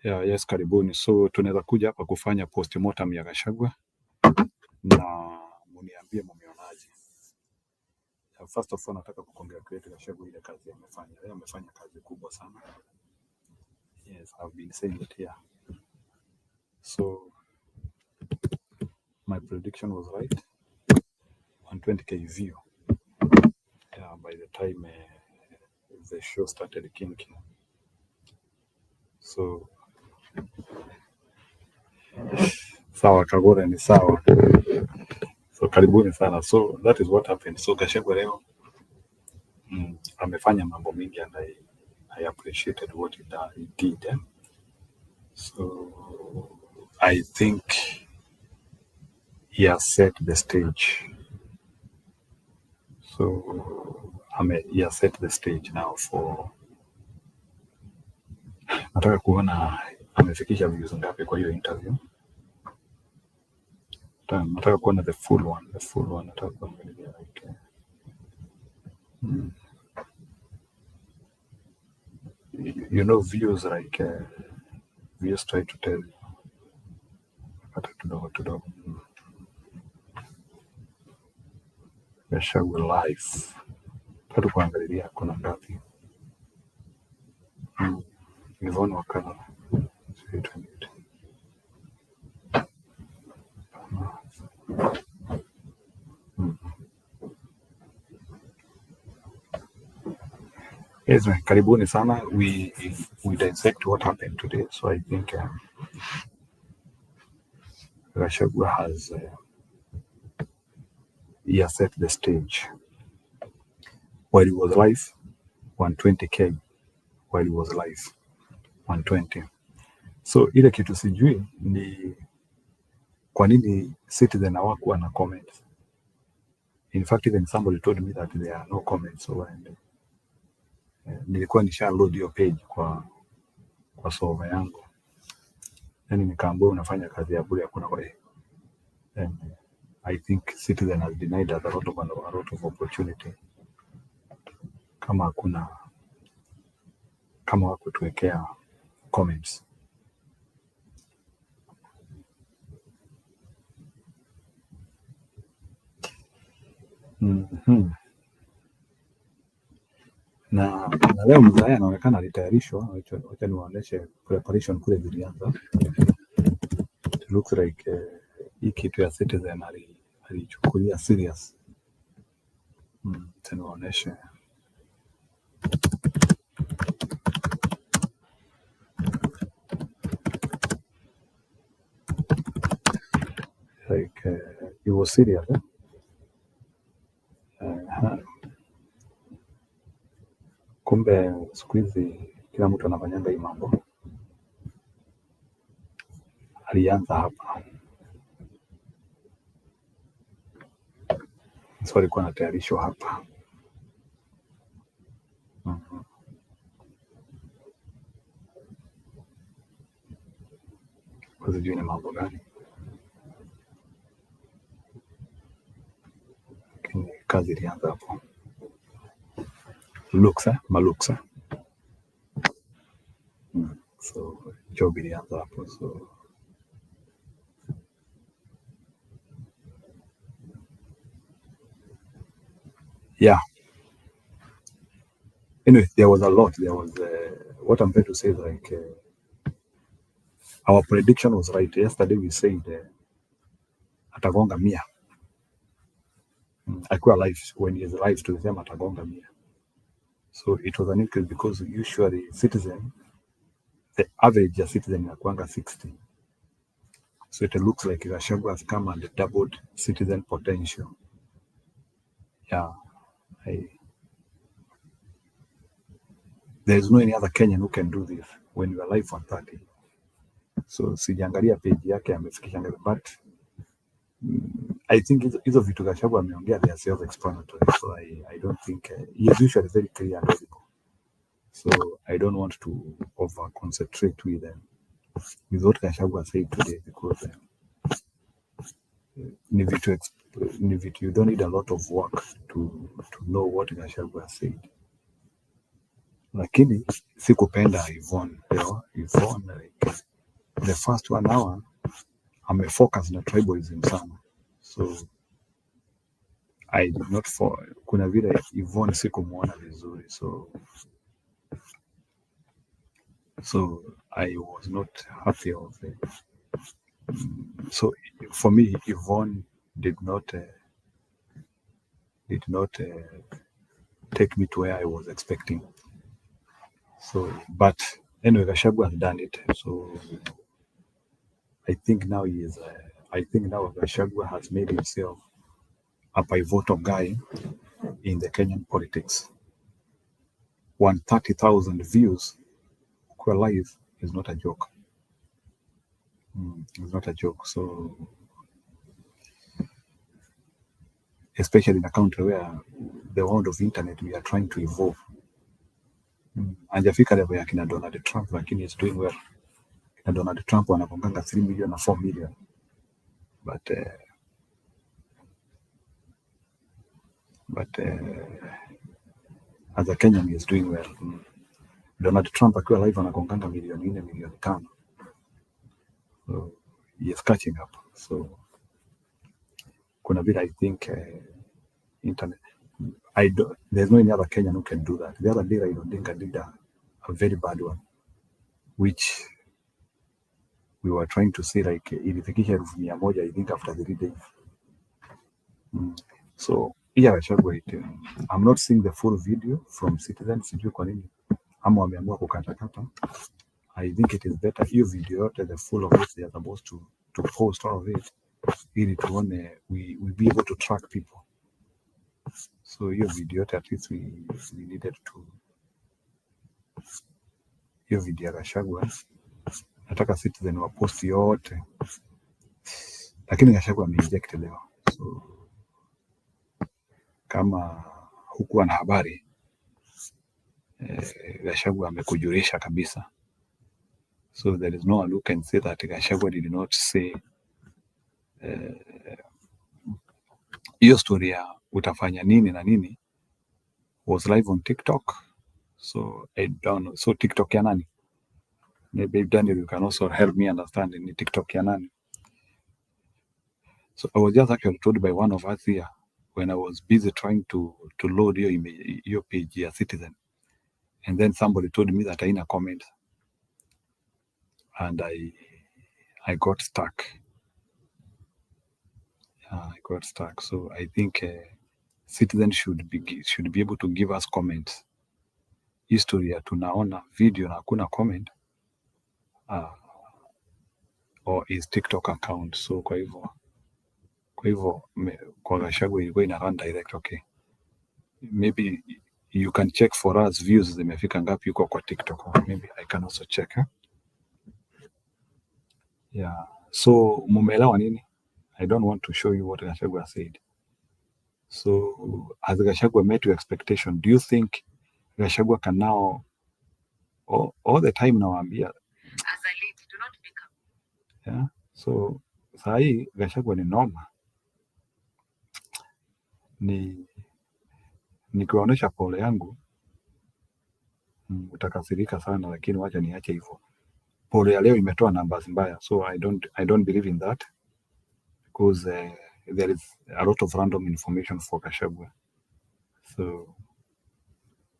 Yeah, yes, karibuni. So tunaweza kuja hapa kufanya postmortem ya Gachagua na muniambie mmeonaje. First of all nataka kucongratulate Gachagua ile kazi amefanya. Yeye amefanya kazi kubwa sana. Yes, I've been saying it here. So my prediction was right. 120k view. Yeah, by the time the show started kinking. So sawa, Kagore ni sawa. So karibuni sana. So that is what happened. So Gachagua leo amefanya mambo mingi and I appreciated what he did. So I think he has set the stage. So he has set the stage now for, nataka kuona amefikisha views ngapi kwa hiyo interview. Nataka kuona the full one, nataka kuangalia like you know views like views try to tell you hata kidogo Gachagua live tatu kuangalia kuna ngapi. Yvonne Okwara Yes, karibuni sana. We dissect what happened today. So I think Gachagua has he has set the stage. While he was live, 120k. While he was live, 120. So ile kitu sijui ni kwa nini Citizen hawakuwa na comments. In fact, even somebody told me that there are no comments. So nilikuwa nisha load your page kwa server yangu. Yani nikaambiwa unafanya kazi ya bure, hakuna kwa. And I think Citizen has denied us a lot of opportunity. Kama wakutuwekea comments. Na leo mzee anaonekana alitayarishwa. Wacha niwaoneshe preparation kule zilianza. It looks like hii kitu ya Citizen alichukulia serious. Niwaoneshe. Like it was serious. Kumbe siku hizi kila mtu anafanyanga hii mambo. Alianza hapa. So alikuwa anatayarishwa hapa. Kwa sijui ni mambo gani. Kazi ilianza hapo. Maluksa. So job ilianza hapo. So yeah. Anyway, there was a lot. There was what I'm trying to say is like our prediction was right. Yesterday we said atagonga 100. Akiwa live, when he is live tulisema atagonga 100. So it was an increase because usually Citizen, the average ya Citizen inakuanga 60. So it looks like Gachagua has come and doubled Citizen potential. Yeah. There is no any other Kenyan who can do this when you are live on 30. So sijaangalia page yake amefikisha ngapi, but I think hizo vitu Gachagua ameongea they are self-explanatory. So I don't think he is usually very clear and audible. So I don't want to over concentrate with what Gachagua said today because you don't need a lot of work to know what Gachagua said. lakini sikupenda Yvonne. Yvonne like, the first 1 hour amefocus na tribalism sana, so I did not kuna vile Yvonne sikumuona vizuri, so I was not happy of it. So for me Yvonne did not take me to where I was expecting. So but anyway, Gachagua has done it, so I think now Gachagua has made himself a pivotal guy in the Kenyan politics. 130,000 views per live is not a joke. It's not a joke. So, especially in a country where the world of internet we are trying to evolve. Anjafika level ya kina Donald Trump, lakini is doing well. Kina Donald Trump wanaponganga 3 million na 4 million. But as a Kenyan he is doing well. Donald Trump akiwa live anakonganga milioni 4 milioni 5. So he is catching up. So kuna vile I think internet, there's no any other Kenyan who can do that. The other day Raila Odinga did a very bad one, which we were trying to say like ilifikisha 100,000 I think after 3 days. So yeah, I'm not seeing the full video from Citizen, sijui kwa nini ama wameamua kukatakata. I think it is better hiyo video yote, the full of it they are supposed to post all of it ili tuone we be able to track people. So hiyo video yote at least we needed to, hiyo video ya Gachagua nataka Citizen wa post yote, lakini Gachagua ameinject leo. So kama hukuwa na habari Gachagua amekujulisha kabisa. So there is no one who can say that Gachagua did not say hiyo story ya utafanya nini na nini was live on TikTok. So I don't know. So TikTok ya nani? Maybe Daniel, you can also help me understand ni TikTok ya nani. So I was just actually told by one of us here when I was busy trying to load your page ya Citizen, and then somebody told me that haina comment and I got stuck. I got stuck. So I think Citizen should be able to give us comments. History ya tunaona video na hakuna comment or is TikTok account. So kwa hivyo kwa Gachagua ilikuwa ina run direct. Okay, maybe you can check for us views zimefika ngapi huko kwa TikTok, or maybe I can also check. Yeah, so mumeelewa nini? I don't want to show you what Gachagua said. So has Gachagua met your expectation? Do you think Gachagua can now all the time nawaambia as a lady do not pick up. Yeah, so saa hii Gachagua ni noma, nikiwaonyesha pole yangu utakasirika sana, lakini wacha niache hivyo. Pole ya leo imetoa numbers mbaya, so I don't believe in that because there is a lot of random information for Gachagua. So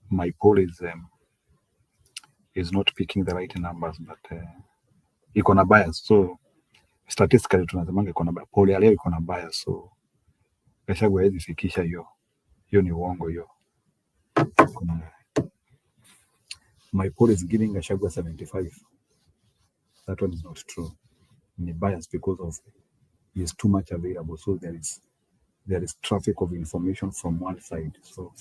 my poll is not picking the right numbers, but iko na bias. So statistically tunasemanga iko na bias. Poll ya leo iko na bias, so Gachagua hawezi fikisha hiyo ni uongo hiyo. My poll is giving Gachagua 75. That one is not true. Ni bias because of he is too much available, so there is traffic of information from one side, so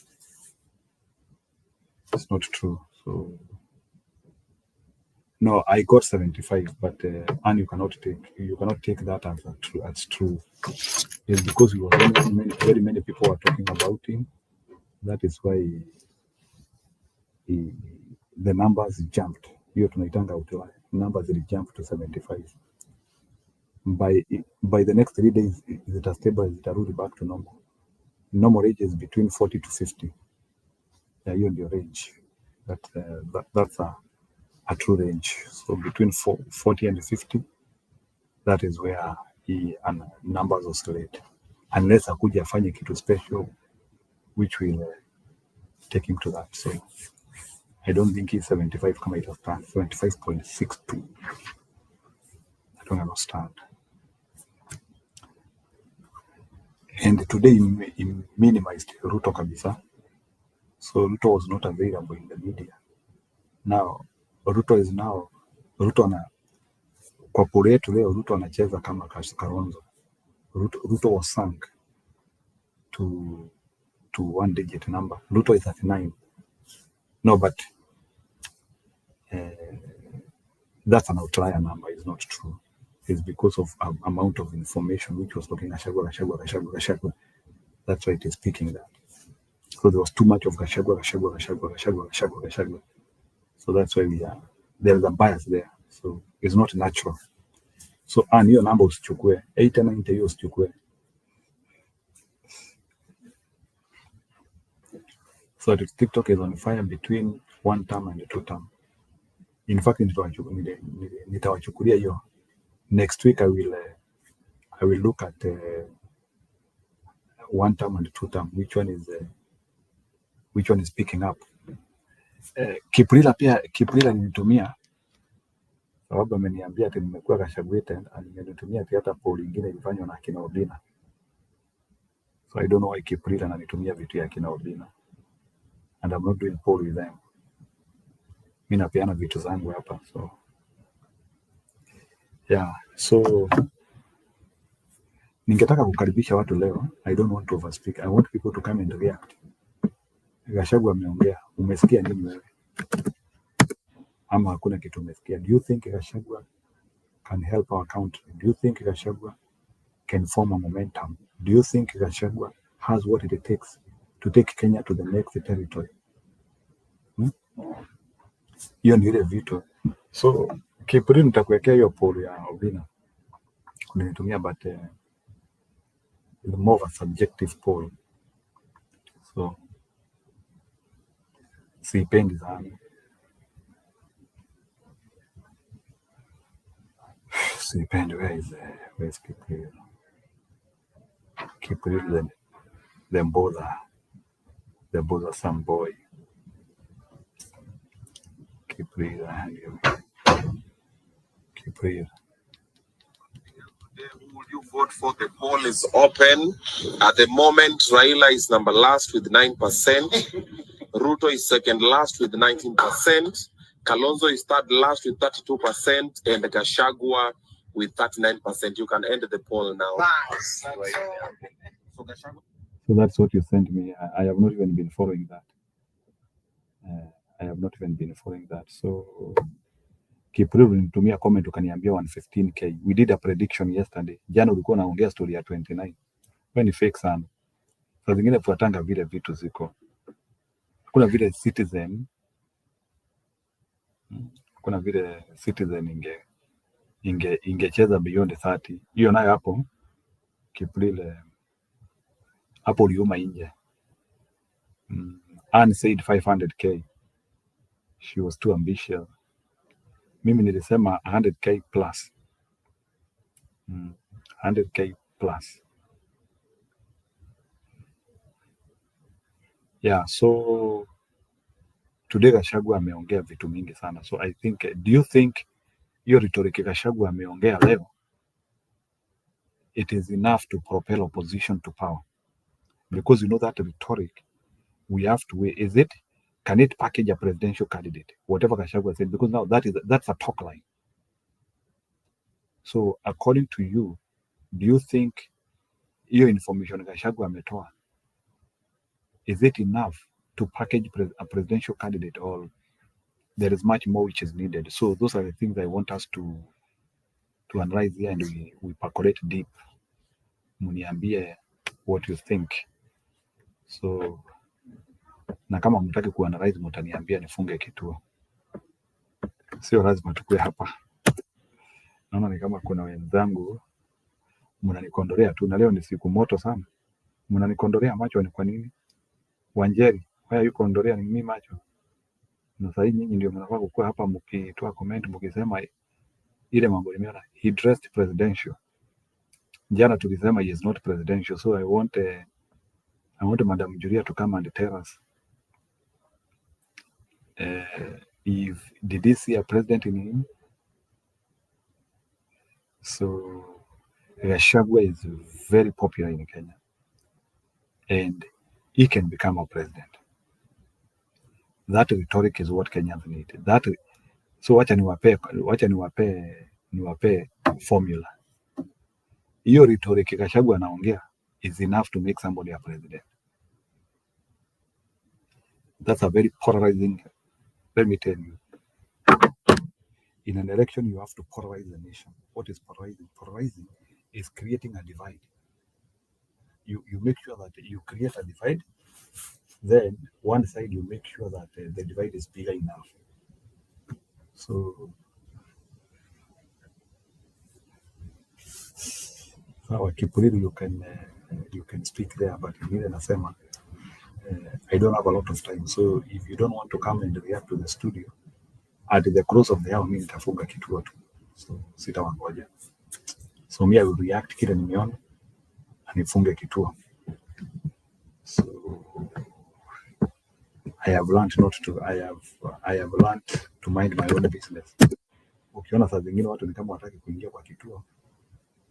it's not true. So no, I got 75, but and you cannot take that as true. It's because very many people were talking about him. That is why the numbers jumped. Hiyo tunaitanga outlier. Numbers will jump to 75. By the next 3 days, zita stable, zitarudi back to normal. Normal range is between 40 to 50. Yeah, hiyo ndio range. That's a true range. So between 40 and 50, that is where he numbers oscillate, unless akuja afanye kitu special which will take him to that. So I don't think he's 75 kama it was planned. 75.62. I don't understand. And today he minimized Ruto kabisa. So Ruto was not available in the media. Now Ruto ana kwa pole yetu leo Ruto anacheza kama Kalonzo. Ruto was sunk to one digit number. Ruto is 39. No, but that's an outlier number. It's not true. It's because of amount of information which was talking Gachagua. That's why it is speaking that. So there was too much of Gachagua. So that's why there's a bias there. So it's not natural. So hiyo number usichukue 80-90, hiyo usichukue. So TikTok is on fire between 1 term and 2 term. In fact, nitawachukulia hiyo. Next week I will look at 1 term and 2 term. Which one is picking up? Kiprila nilitumia sababu ameniambia ati nimekuwa Gachagua, amenitumia ati hata poll nyingine ilifanywa na kina Odina. So I don't know why Kiprila ananitumia vitu ya kina Odina. And I'm not doing poll with them. Mimi napeana vitu zangu hapa. So yeah, so ningetaka kukaribisha watu leo. I don't want to overspeak. I want people to come and react. Gachagua ameongea. Umesikia nini wewe? Ama hakuna kitu umesikia? Do you think Gachagua can help our country? Do you think Gachagua can form a momentum? Do you think Gachagua has what it takes to take Kenya to the next territory? Hiyo ni ile vitu. So Kiprila nitakuwekea hiyo poll ya Obina. Kunitumia but it's more of a subjective poll. So siipendi sana. Siipendi. Where's Kiprila? Kiprila the Mboza some boy. Kiprila. Will you vote for? The poll is open. At the moment, Raila is number last with 9%. Ruto is second last with 19%. Kalonzo is third last with 32%. And Gachagua with 39%. You can end the poll now. Nice. So that's what you sent me. I have not even been following that. So Kiprila ulinitumia comment ukaniambia 115k. We did a prediction yesterday. Jana ulikuwa unaongea story ya 29. Wewe ni fake sana. Saa zingine fuatanga vile vitu ziko. Kuna vile Citizen ingecheza beyond 30. Hiyo nayo hapo Kiprila hapo uliuma nje. Anne said 500k. She was too ambitious. Mimi nilisema 100k plus. 100k plus. Yeah, so today Gachagua ameongea vitu mingi sana. So I think, do you think hiyo rhetoric Gachagua ameongea leo it is enough to propel opposition to power? Because you know that rhetoric we have to weigh. Can it package a presidential candidate? Whatever Gachagua said, because now that's a talk line. So according to you, do you think hiyo information Gachagua ametoa, is it enough to package a presidential candidate, or there is much more which is needed? So those are the things I want us to analyze here, and we percolate deep. Muniambie what you think. So na kama mtaki kuanalyze mtaniambia nifunge kituo. Sio lazima tukue hapa. Naona ni kama kuna wenzangu mnanikondolea tu, na leo ni siku moto sana. Mnanikondolea macho ni kwa nini? Wanjeri, why are you kondolea ni mimi macho? Na sasa nyinyi ndio mnafaa kukua hapa mkitoa comment mkisema ile mambo nimeona he dressed presidential. Jana tulisema he is not presidential, so I want Madam Julia to come and tell us if did he see a president in him. So Gachagua is very popular in Kenya and he can become a president. That rhetoric is what Kenyans need. That so wacha niwape formula. Hiyo rhetoric Gachagua anaongea is enough to make somebody a president. That's a very polarizing. Let me tell you, in an election you have to polarize the nation. What is polarizing? Polarizing is creating a divide. You make sure that you create a divide, then one side you make sure that the divide is bigger enough. So Kipulili, you can speak there, but vile nasema I don't have a lot of time, so if you don't want to come and react to the studio at the close of the hour, mimi nitafunga kituo tu, so sitawangoja. So me I will react kile nimeona na nifunge kituo. So I have learned to mind my own business. Ukiona saa zingine watu ni kama wataki kuingia kwa kituo,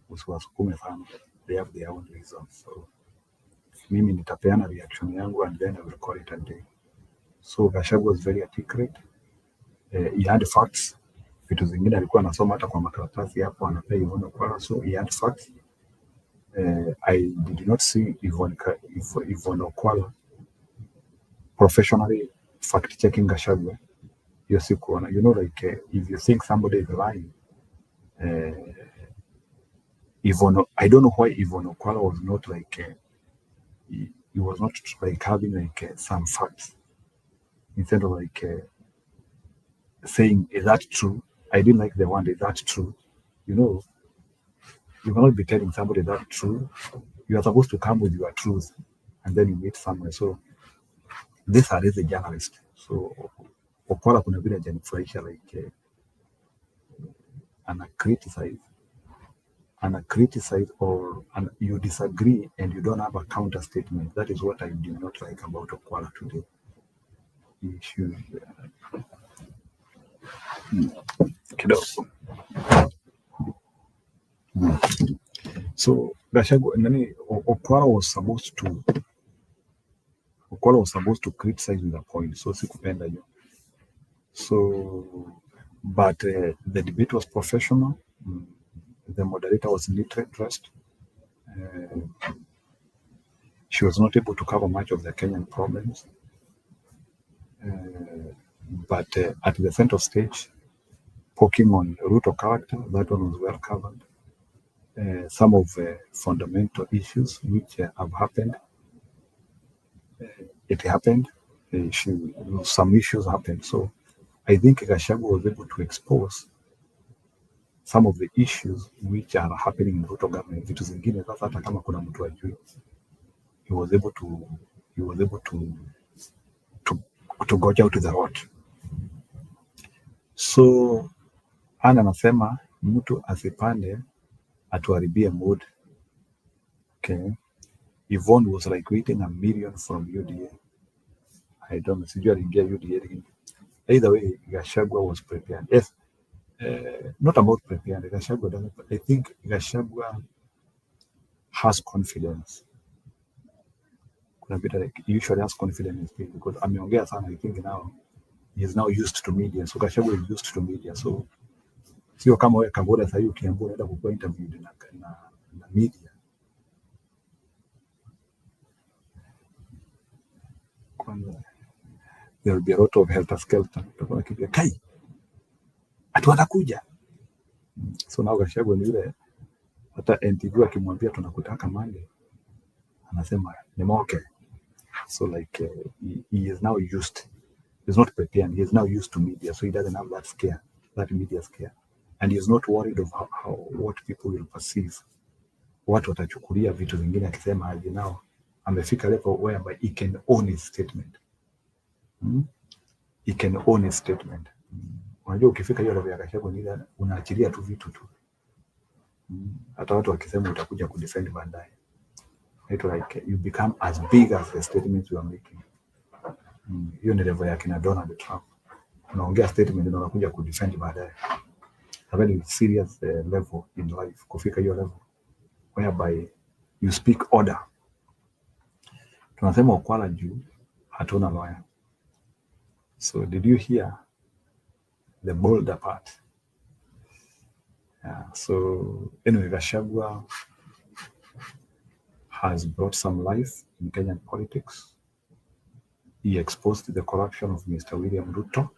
usiwasukume sana, they have their own reasons. So mimi nitapeana reaction yangu and then I will call it a day. So Gachagua was very articulate. He had facts. Vitu zingine alikuwa anasoma hata kwa makaratasi hapo anapea Yvonne Okwara, so he had facts. I did not see Yvonne Okwara professionally fact checking Gachagua. You know, like if you think somebody is lying, I don't know why Yvonne Okwara was not like he was not like having like some facts instead of like saying, is that true? I didn't like the one, is that true? You know, you cannot be telling somebody that's true. You are supposed to come with your truth and then you meet somewhere. So this is a journalist. So Okwara kuna vile hajanifurahisha like ana criticize or you disagree and you don't have a counter statement. That is what I did not like about Okwara today. Issues kidogo. So Gachagua Okwara was supposed to criticize with a point. So sikupenda hiyo. So but the debate was professional. The moderator was neatly dressed. She was not able to cover much of the Kenyan problems. But at the center of stage, poking on Ruto character, that one was well covered. Some of fundamental issues which have happened. It happened. Some issues happened. So I think Gachagua was able to expose some of the issues which are happening in Ruto government. Vitu zingine sasa hata kama kuna mtu ajui, he was able to gauge out the road. So ana anasema mtu asipande atuharibie mood. Okay. Yvonne was like waiting $1 million from UDA. I don't know, sijui aliingia UDA lini. Either way, Gachagua was prepared. Yes, not about prepared. Gachagua doesn't. I think Gachagua has confidence. Kuna bit like he usually has confidence because ameongea sana. I think now he is now used to media. So Gachagua is used to media. So sio kama wewe Kaboda sasa hivi ukiambiwa unaenda kukua interview na media. Kwanza there will be a lot of helter-skelter. Utakuwa kibia kai atu anakuja. So now Gachagua ni yule hata NTV akimwambia tunakutaka Monday anasema ni okay. So like he is now used. He's not prepared. He is now used to media, so he doesn't have that scare, that media scare, and he is not worried of what people will perceive. Watu watachukulia vitu vingine akisema hadi now amefika level whereby he can own his statement. he can own his statement. Unajua ukifika hiyo level ya Gachagua ni unaachilia tu vitu tu. Hata watu wakisema utakuja kudefend baadaye. It's like you become as big as the statements you are making. Hiyo ni level ya kina Donald Trump. Unaongea statement na unakuja kudefend baadaye. A very serious level in life, kufika hiyo level whereby you speak order. Tunasema Okwara juu hatuna lawyer. So did you hear the bolder part? Yeah, so anyway, Gachagua has brought some life in Kenyan politics. He exposed the corruption of Mr. William Ruto.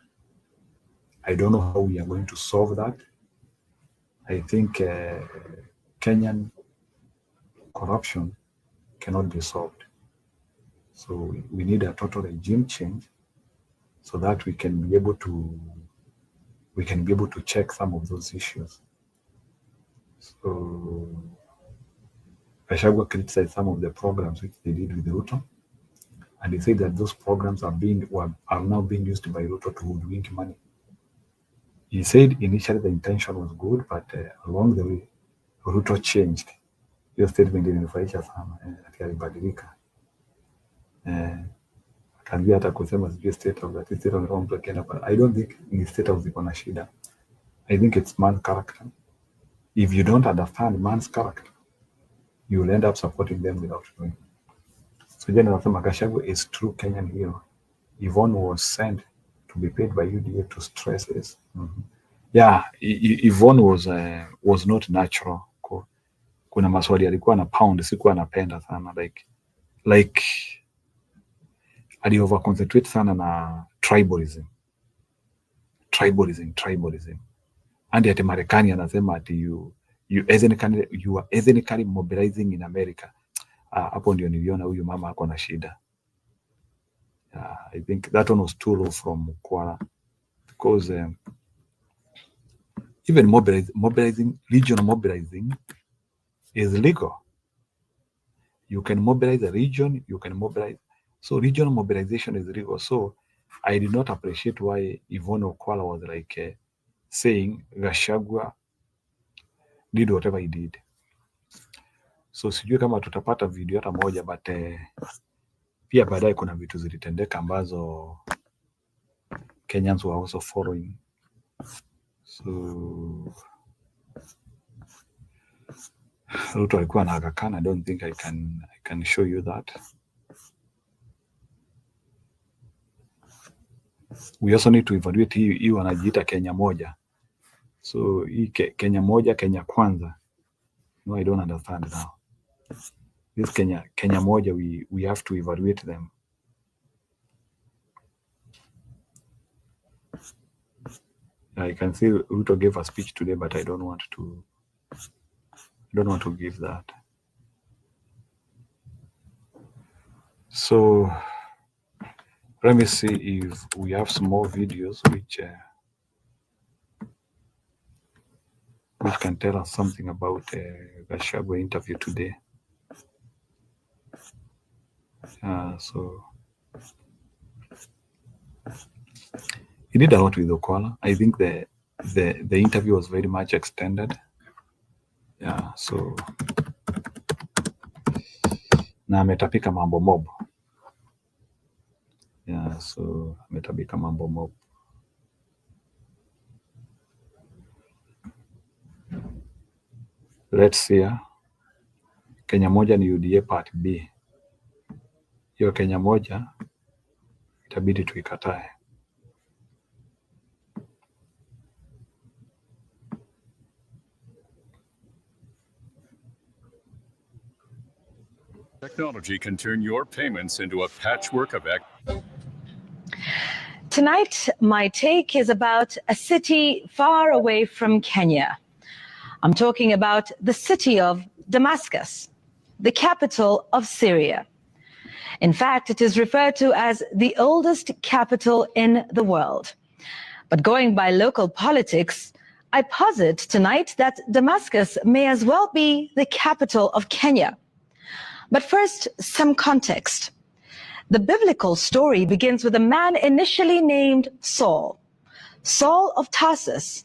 I don't know how we are going to solve that. I think Kenyan corruption cannot be solved. So we need a total regime change so that we can be able to check some of those issues. So Gachagua criticized some of the programs which they did with Ruto, and he said that those programs are now being used by Ruto to hoodwink money. He said initially the intention was good, but along the way Ruto changed. Hiyo statement ilinifurahisha sana, alibadilika. Akaanza hata kusema sijui state house mtu akienda, but I don't think ni state house iko na shida. I think it's man's character. If you don't understand man's character, you will end up supporting them without knowing. So jana nasema Gachagua is true Kenyan hero. Yvonne was sent to be paid by UDA to stress this. Yeah, Yvonne was not natural. Kuna maswali alikuwa na pound, sikuwa napenda sana, like ali over concentrate sana na tribalism. And ati Marekani anasema ati you are ethnically mobilizing in America. Hapo ndio niliona huyu mama ako na shida. I think that one was too low from Okwara, because even regional mobilizing is legal. You can mobilize a region, you can mobilize. So regional mobilization is legal. So I did not appreciate why Yvonne Okwara was like saying Gachagua did whatever he did. So sijui kama tutapata video hata moja, but pia baadaye kuna vitu zilitendeka ambazo Kenyans were also following. So Ruto alikuwa na Aga Khan. I don't think I can show you that. We also need to evaluate hii wanajiita Kenya moja. So hii Kenya moja, Kenya kwanza. No, I don't understand now. This Kenya moja, we have to evaluate them. I can see Ruto gave a speech today, but I don't want to give that. So let me see if we have some more videos which can tell us something about Gachagua interview today. So he did a lot with Okwara. I think the interview was very much extended. Yeah, so na ametapika mambo mob. Yeah, so ametapika mambo mob. Let's see. Kenya moja ni UDA part B. Hiyo Kenya moja itabidi tuikatae. Technology can turn your payments into a patchwork of Tonight, my take is about a city far away from Kenya. I'm talking about the city of Damascus, the capital of Syria. In fact, it is referred to as the oldest capital in the world. But going by local politics, I posit tonight that Damascus may as well be the capital of Kenya. But first, some context. The biblical story begins with a man initially named Saul, Saul of Tarsus,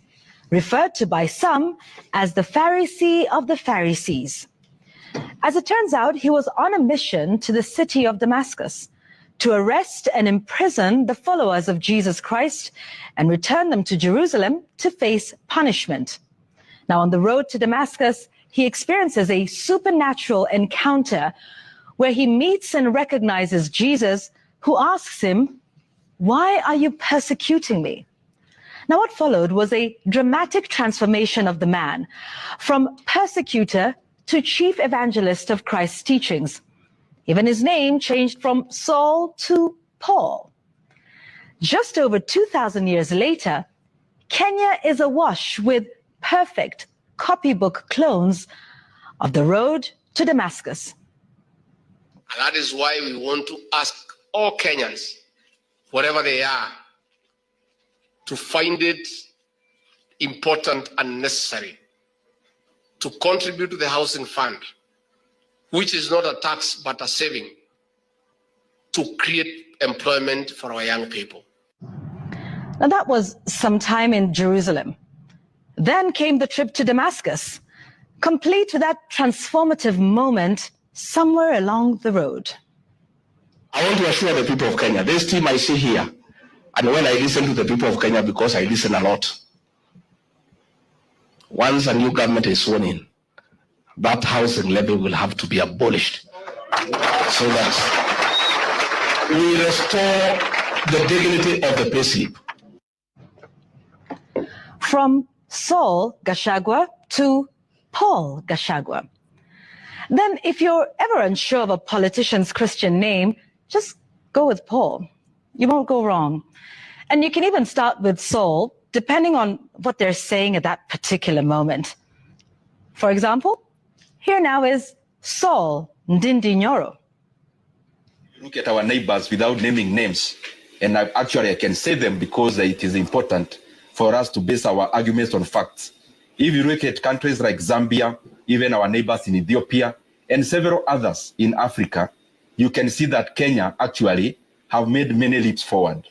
referred to by some as the Pharisee of the Pharisees. As it turns out, he was on a mission to the city of Damascus to arrest and imprison the followers of Jesus Christ and return them to Jerusalem to face punishment. Now, on the road to Damascus, he experiences a supernatural encounter where he meets and recognizes Jesus, who asks him, "Why are you persecuting me?" Now, what followed was a dramatic transformation of the man from persecutor to chief evangelist of Christ's teachings. Even his name changed from Saul to Paul. Just over 2,000 years later, Kenya is awash with perfect copybook clones of the road to Damascus. And that is why we want to ask all Kenyans, wherever they are, to find it important and necessary to contribute to the housing fund, which is not a tax but a saving, to create employment for our young people. Now, that was sometime in Jerusalem. Then came the trip to Damascus, complete with that transformative moment somewhere along the road. I want to assure the people of Kenya, this team I see here, and when I listen to the people of Kenya, because I listen a lot, once a new government is sworn in, that housing levy will have to be abolished so that we restore the dignity of the payslip. From Saul Gachagua to Paul Gachagua. Then, if you're ever unsure of a politician's Christian name, just go with Paul. You won't go wrong. And you can even start with Saul, depending on what they're saying at that particular moment. For example, here now is Saul Ndindi Nyoro. Look at our neighbors without naming names. And I can say them because it is important for us to base our arguments on facts. If you look at countries like Zambia, even our neighbors in Ethiopia, and several others in Africa, you can see that Kenya actually have made many leaps forward.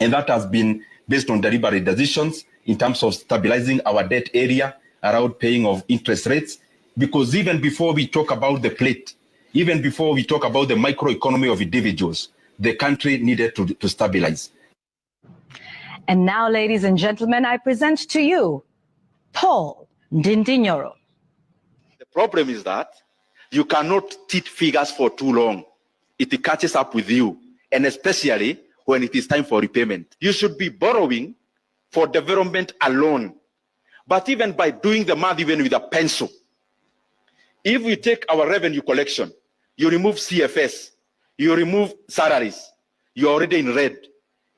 And that has been based on deliberate decisions in terms of stabilizing our debt area around paying of interest rates. Because even before we talk about the plate, even before we talk about the microeconomy of individuals, the country needed to stabilize. And now, ladies and gentlemen, I present to you Paul Ndindi Nyoro. The problem is that you cannot teach figures for too long. It catches up with you, and especially when it is time for repayment. You should be borrowing for development alone. But even by doing the math, even with a pencil, if we take our revenue collection, you remove CFS, you remove salaries, you're already in red.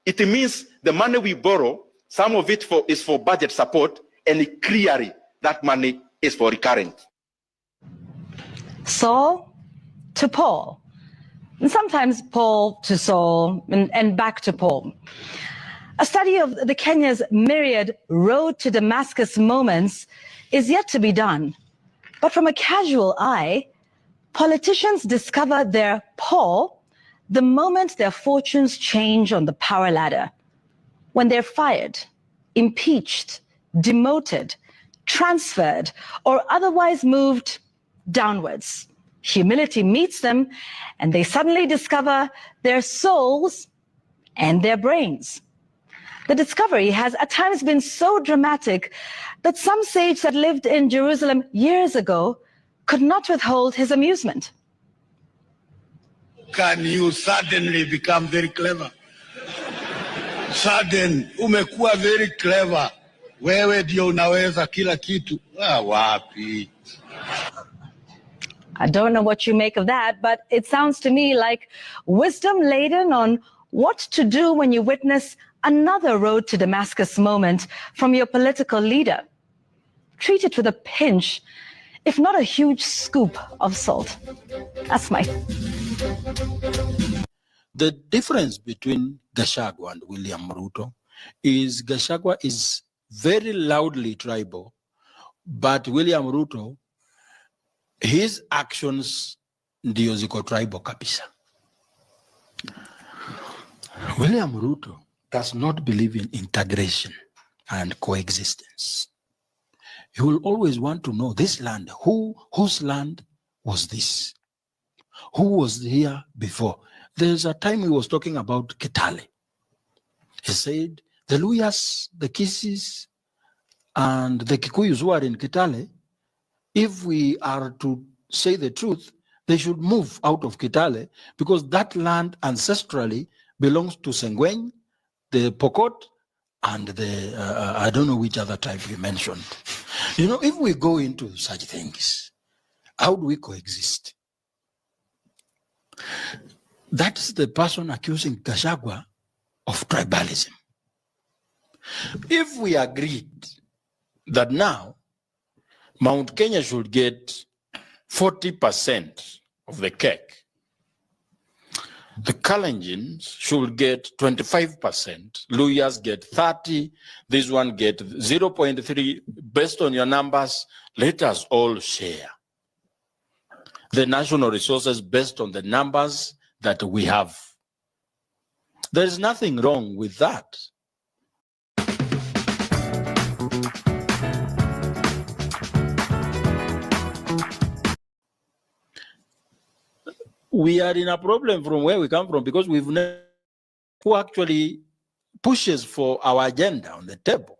It means the money we borrow, some of it is for budget support, and clearly that money is for recurrent. Saul to Paul, and sometimes Paul to Saul, and back to Paul. A study of the Kenya's myriad road to Damascus moments is yet to be done. But from a casual eye, politicians discover their Paul the moment their fortunes change on the power ladder. When they're fired, impeached, demoted, transferred, or otherwise moved downwards. Humility meets them, and they suddenly discover their souls and their brains. The discovery has at times been so dramatic that some sage that lived in Jerusalem years ago could not withhold his amusement. Can you suddenly become very clever? Sudden, umekuwa very clever. Wewe ndio unaweza kila kitu. Wapi? I don't know what you make of that, but it sounds to me like wisdom laden on what to do when you witness another road to Damascus moment from your political leader. Treat it with a pinch, if not a huge scoop of salt. That's my... The difference between Gachagua and William Ruto is Gachagua is very loudly tribal, but William Ruto, his actions ndio ziko tribal kabisa. William Ruto does not believe in integration and coexistence. He will always want to know this land, whose land was this? Who was here before? There's a time he was talking about Kitale. He said, the Luyas, the Kisis, and the Kikuyus who are in Kitale, if we are to say the truth, they should move out of Kitale because that land ancestrally belongs to Sengweng, the Pokot, and the, I don't know which other tribe you mentioned. You know, if we go into such things, how do we coexist? That's the person accusing Gachagua of tribalism. If we agreed that now Mount Kenya should get 40% of the cake, the Kalenjins should get 25%, Luyas get 30%, this one get 0.3%, based on your numbers, let us all share the national resources based on the numbers that we have. There is nothing wrong with that. We are in a problem from where we come from because we've never who actually pushes for our agenda on the table.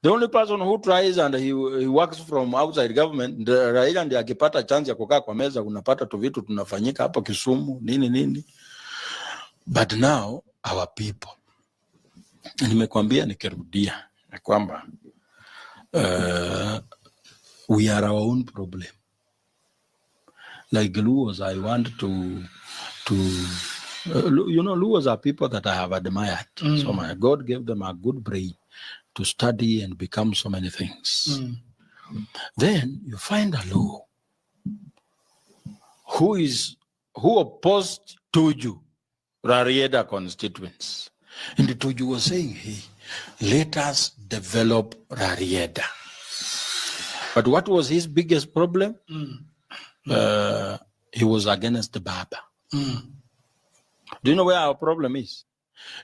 The only person who tries and he works from outside government, Raila ndiye akipata chance ya kukaa kwa meza, unapata tu vitu tunafanyika hapa Kisumu, nini. But now, our people, nimekwambia nikirudia, na kwamba we are our own problem. Like Luos, I want to you know, Luos are people that I have admired. So my God gave them a good brain to study and become so many things. Then you find a Luo who opposed Tuju, Rarieda constituents. And Tuju was saying, hey, let us develop Rarieda. But what was his biggest problem? He was against the Baba. Do you know where our problem is?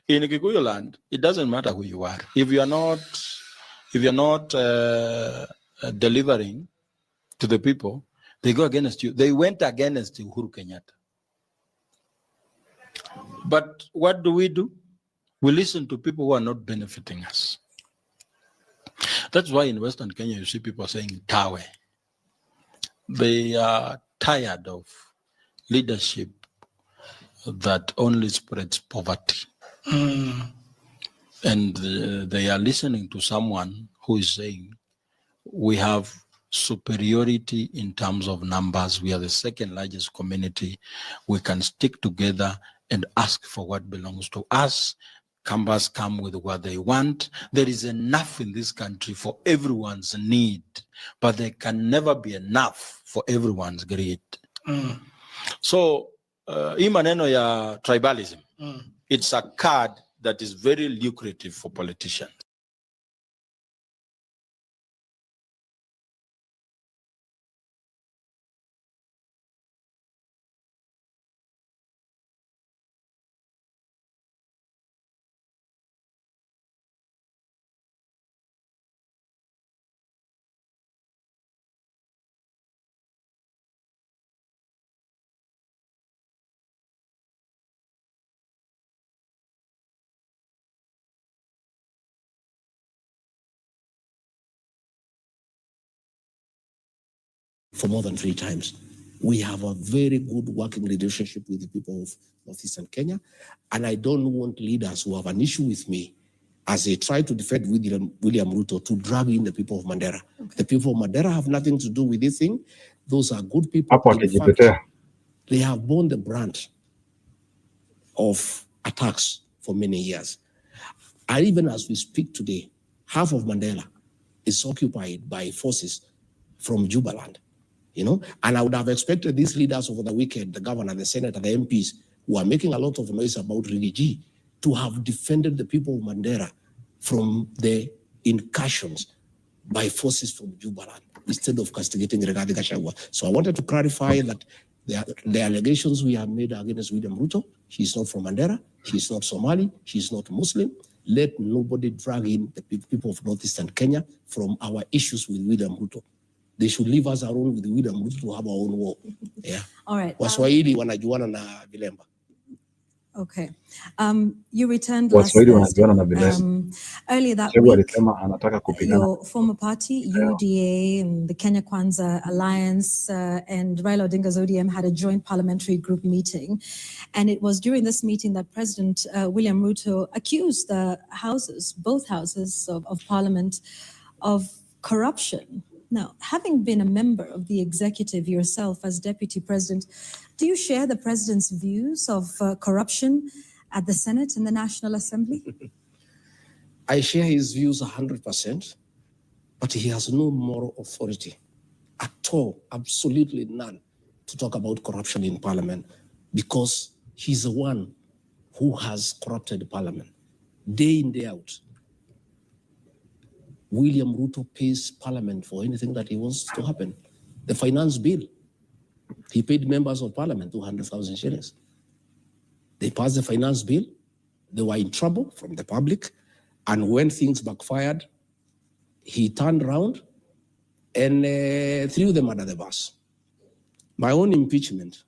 In Kikuyu land, it doesn't matter who you are. If you are not delivering to the people, they go against you. They went against Uhuru Kenyatta. But what do? We listen to people who are not benefiting us. That's why in Western Kenya, you see people saying Tawe. They are tired of leadership that only spreads poverty. And they are listening to someone who is saying, we have superiority in terms of numbers. We are the second largest community. We can stick together and ask for what belongs to us. Kambas come with what they want. There is enough in this country for everyone's need, but there can never be enough for everyone's greed. So, hii maneno ya tribalism, it's a card that is very lucrative for politicians. For more than 3 times. We have a very good working relationship with the people of Northeastern Kenya, and I don't want leaders who have an issue with me as they try to defend William Ruto to drag in the people of Mandera. Okay. The people of Mandera have nothing to do with this thing. Those are good people. In fact, they have borne the brunt of attacks for many years. And even as we speak today, half of Mandela is occupied by forces from Jubaland. You know, and I would have expected these leaders over the weekend, the governor, the senator, the MPs, who are making a lot of noise about Rigiji, to have defended the people of Mandera from the incursions by forces from Jubaland instead of castigating Gachagua. So I wanted to clarify that the allegations we have made against William Ruto She's not from Mandera. She's not Somali. She's not Muslim. Let nobody drag in the people of Northeastern Kenya from our issues with William Ruto. They should leave us alone with William Ruto to have our own war. Yeah. All right. Waswahili wanajuana na Vilemba. Okay. You returned last Thursday. Earlier that week, your former party, UDA, and the Kenya Kwanza Alliance, and Raila Odinga's ODM had a joint parliamentary group meeting. And it was during this meeting that President William Ruto accused the houses, both houses of parliament, of corruption. Now, having been a member of the executive yourself as deputy president, do you share the president's views of corruption at the Senate and the National Assembly? I share his views 100%, but he has no moral authority at all, absolutely none, to talk about corruption in parliament, because he's the one who has corrupted parliament day in, day out. William Ruto pays parliament for anything that he wants to happen. The finance bill, he paid members of parliament 200,000 shillings. They passed the finance bill. They were in trouble from the public. And when things backfired, he turned around and threw them under the bus. My own impeachment,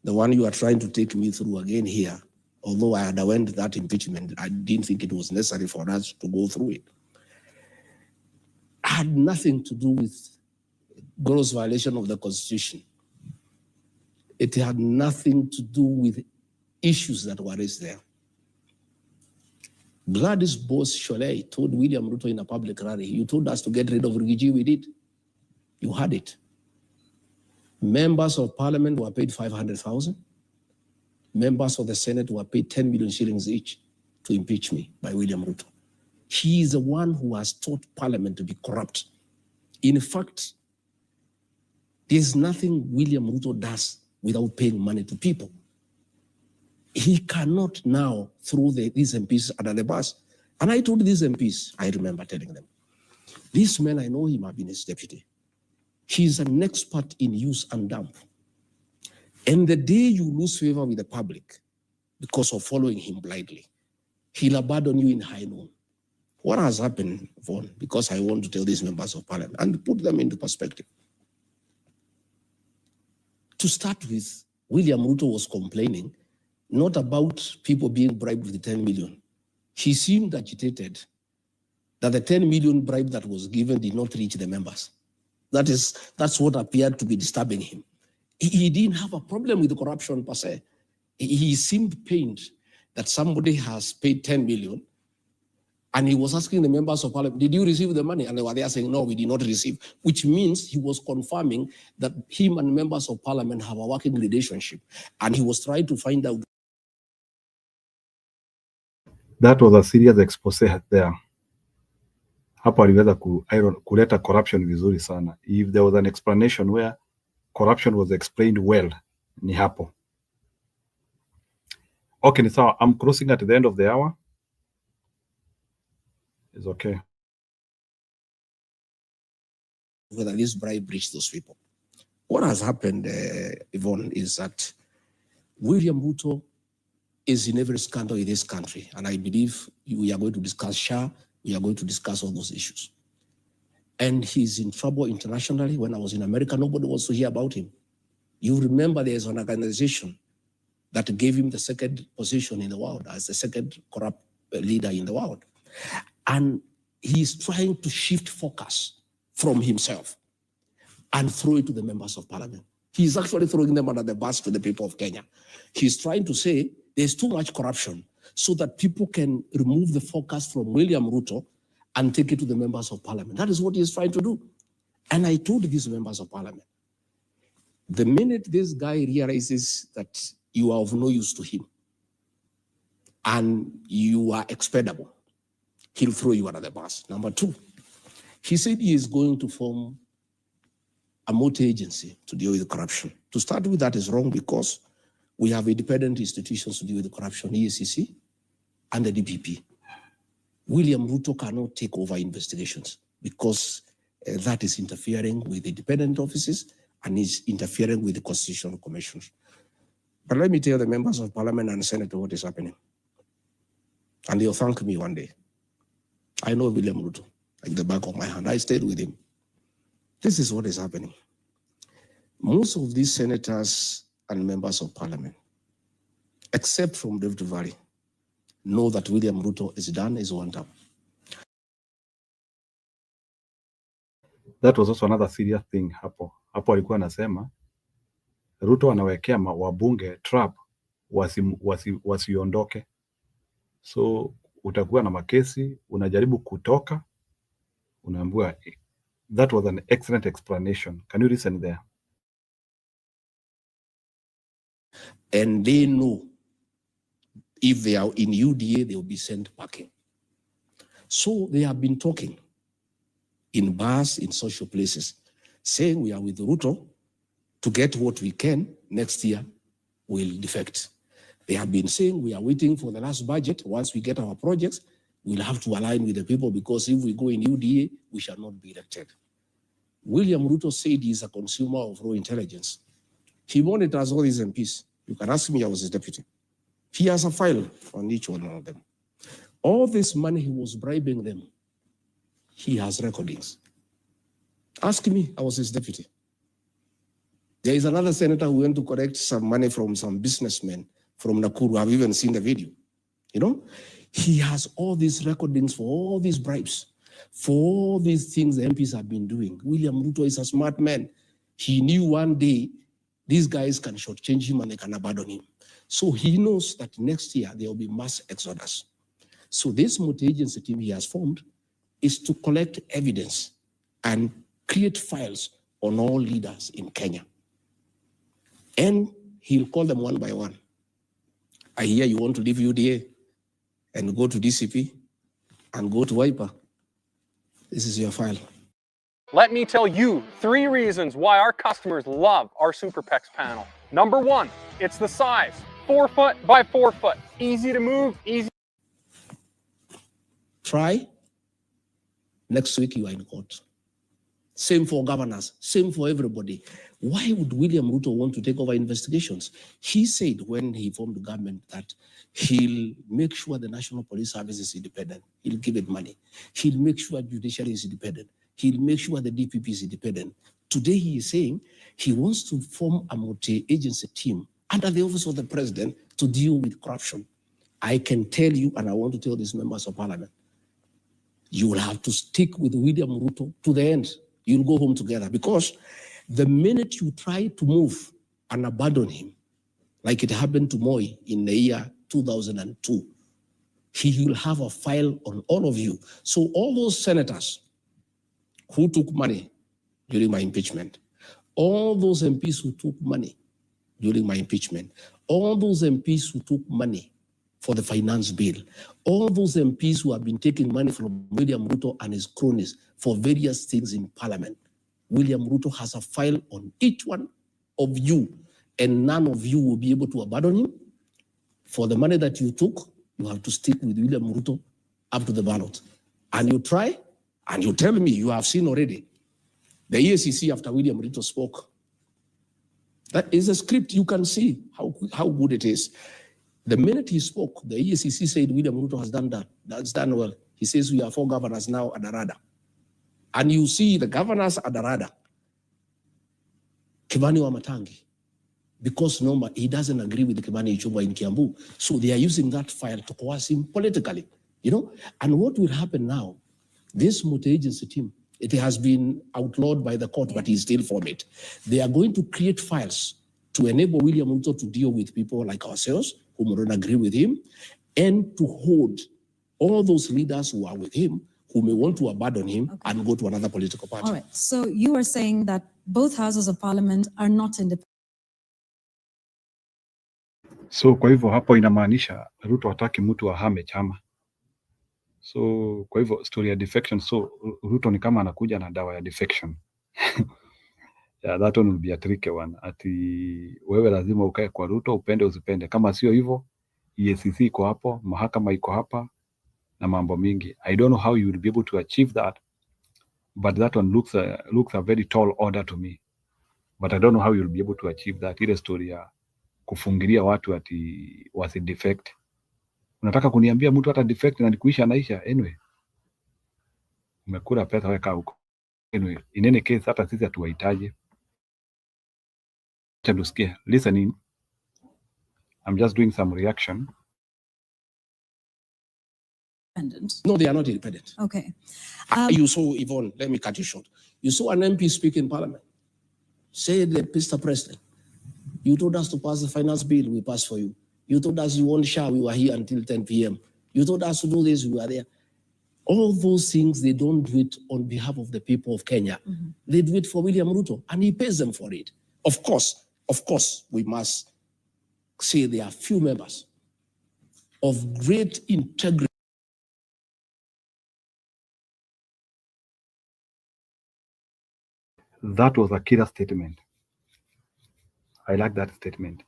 the one you are trying to take me through again here, although I underwent that impeachment, I didn't think it was necessary for us to go through it, had nothing to do with gross violation of the Constitution. It had nothing to do with issues that were raised there. Gladys Bose-Sholei told William Ruto in a public rally, you told us to get rid of Rigiji, we did. You had it. Members of parliament were paid 500,000. Members of the Senate were paid 10 million shillings each to impeach me by William Ruto. He is the one who has taught parliament to be corrupt. In fact, there's nothing William Ruto does without paying money to people. He cannot now throw these MPs under the bus. And I told these MPs, I remember telling them, this man, I know him, I've been his deputy. He's an expert in use and dump. And the day you lose favor with the public because of following him blindly, he'll abandon you in high noon. What has happened, Yvonne, because I want to tell these members of parliament and put them into perspective. To start with, William Ruto was complaining not about people being bribed with the 10 million. He seemed agitated that the 10 million bribe that was given did not reach the members. That's what appeared to be disturbing him. He didn't have a problem with the corruption per se. He seemed pained that somebody has paid 10 million. And he was asking the members of parliament, did you receive the money? And they were there saying, no, we did not receive, which means he was confirming that him and members of parliament have a working relationship. And he was trying to find out. That was a serious expose there. Hapo aliweza kuleta corruption vizuri sana. If there was an explanation where corruption was explained well, ni hapo. Okay, so I'm crossing at the end of the hour. It's okay. Whether this bribe reached those people. What has happened, Yvonne, is that William Ruto is in every scandal in this country. And I believe we are going to discuss SHA, we are going to discuss all those issues. And he's in trouble internationally. When I was in America, nobody wants to hear about him. You remember there's an organization that gave him the second position in the world as the second corrupt leader in the world. And he's trying to shift focus from himself and throw it to the members of parliament. He's actually throwing them under the bus to the people of Kenya. He's trying to say there's too much corruption so that people can remove the focus from William Ruto and take it to the members of parliament. That is what he's trying to do. And I told these members of parliament, the minute this guy realizes that you are of no use to him and you are expendable, he'll throw you under the bus. Number two, he said he is going to form a multi-agency to deal with corruption. To start with, that is wrong because we have independent institutions to deal with corruption, EACC and the DPP. William Ruto cannot take over investigations because that is interfering with independent offices and is interfering with the constitutional commissions. But let me tell the members of parliament and Senate what is happening. And they'll thank me one day. I know William Ruto like the back of my hand. I stayed with him. This is what is happening. Most of these senators and members of parliament, except from Rift Valley, know that William Ruto is done his one term. That was also another serious thing hapo. Hapo alikuwa anasema Ruto anawekea wabunge trap wasiondoke. So utakuwa na makesi, unajaribu kutoka, unaambiwa. That was an excellent explanation. Can you listen there? And they know if they are in UDA, they will be sent packing. So they have been talking in bars, in social places, saying we are with Ruto to get what we can. Next year, we'll defect. They have been saying we are waiting for the last budget. Once we get our projects, we'll have to align with the people, because if we go in UDA, we shall not be elected. William Ruto said he is a consumer of raw intelligence. He monitors all these MPs. You can ask me, I was his deputy. He has a file on each one of them. All this money he was bribing them, he has recordings. Ask me, I was his deputy. There is another senator who went to collect some money from some businessmen from Nakuru. I've even seen the video. You know, he has all these recordings for all these bribes, for all these things the MPs have been doing. William Ruto is a smart man. He knew one day these guys can shortchange him and they can abandon him. So he knows that next year there will be mass exodus. So this multi-agency team he has formed is to collect evidence and create files on all leaders in Kenya. And he'll call them one by one. I hear you want to leave UDA and go to DCP and go to Wiper. This is your file. Let me tell you 3 reasons why our customers love our SuperPEX panel. Number 1, it's the size. 4 foot by 4 foot. Easy to move, easy. Try. Next week you are in court. Same for governors, same for everybody. Why would William Ruto want to take over investigations? He said when he formed the government that he'll make sure the National Police Service is independent. He'll give it money. He'll make sure judiciary is independent. He'll make sure the DPP is independent. Today he is saying he wants to form a multi-agency team under the office of the president to deal with corruption. I can tell you, and I want to tell these members of parliament, you will have to stick with William Ruto to the end. You'll go home together, because the minute you try to move and abandon him, like it happened to Moi in the year 2002, he will have a file on all of you. So all those senators who took money during my impeachment, all those MPs who took money during my impeachment, all those MPs who took money for the finance bill, all those MPs who have been taking money from William Ruto and his cronies for various things in parliament, William Ruto has a file on each one of you, and none of you will be able to abandon him. For the money that you took, you have to stick with William Ruto up to the ballot. And you try, and you tell me, you have seen already, the EACC after William Ruto spoke. That is a script. You can see how good it is. The minute he spoke, the EACC said William Ruto has done that. That's done well. He says we are 4 governors now at the radar. And you see the governors at the radar. Kimani Wamatangi. Because no, he doesn't agree with Kimani Ichung'wah in Kiambu. So they are using that file to coerce him politically. You know? And what will happen now, this multi-agency team, it has been outlawed by the court, but he still formed it. They are going to create files to enable William Ruto to deal with people like ourselves, who don't agree with him, and to hold all those leaders who are with him, who may want to abandon him and go to another political party. All right. So you are saying that both houses of parliament are not independent. So kwa hivyo hapo inamaanisha Ruto hataki mtu ahame chama. So kwa hivyo story ya defection, so Ruto ni kama anakuja na dawa ya defection. Yeah, that one will be a tricky one. Ati wewe lazima ukae kwa Ruto, upende usipende. Kama sio hivyo, EACC iko hapo, mahakama iko hapa na mambo mingi. I don't know how you will be able to achieve that, but that one looks a very tall order to me. But I don't know how you will be able to achieve that. Ile story ya kufungilia watu ati wasi defect. Unataka kuniambia mtu hata defect na nikuisha naisha? Anyway, umekula pesa weka huko. Anyway, in any case hata sisi hatuwahitaji. Tusikie, listening. I'm just doing some reaction. No, they are not independent. Okay. You saw, Yvonne, let me cut you short. You saw an MP speak in Parliament. Say, Mr. President, you told us to pass the finance bill, we passed for you. You told us you won't share, we were here until 10 p.m. You told us to do this, we were there. All those things, they don't do it on behalf of the people of Kenya. Mm-hmm. They do it for William Ruto, and he pays them for it. Of course, we must say there are few members of great integrity. That was a killer statement. I like that statement.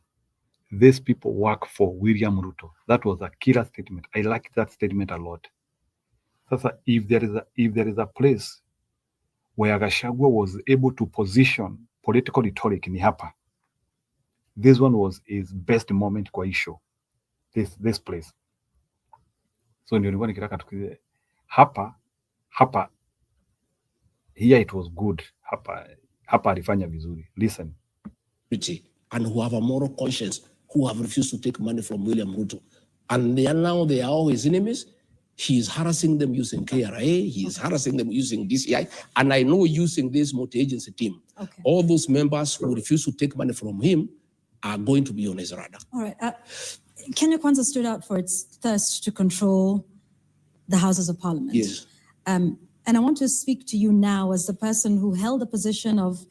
These people work for William Ruto. That was a killer statement. I like that statement a lot. Sasa, if there is a place where Gachagua was able to position political rhetoric ni hapa. This one was his best moment kwa issue. This place. So ndio nilikuwa nikitaka tukize hapa here it was good. Hapa alifanya vizuri. Listen. And who have a moral conscience, who have refused to take money from William Ruto. And they are all his enemies. He is harassing them using KRA. He is harassing them using DCI. And I know using this multi-agency team. Okay. All those members who refuse to take money from him are going to be on his radar. All right. Kenya Kwanza stood out for its thirst to control the Houses of Parliament. Yes. And I want to speak to you now as the person who held the position of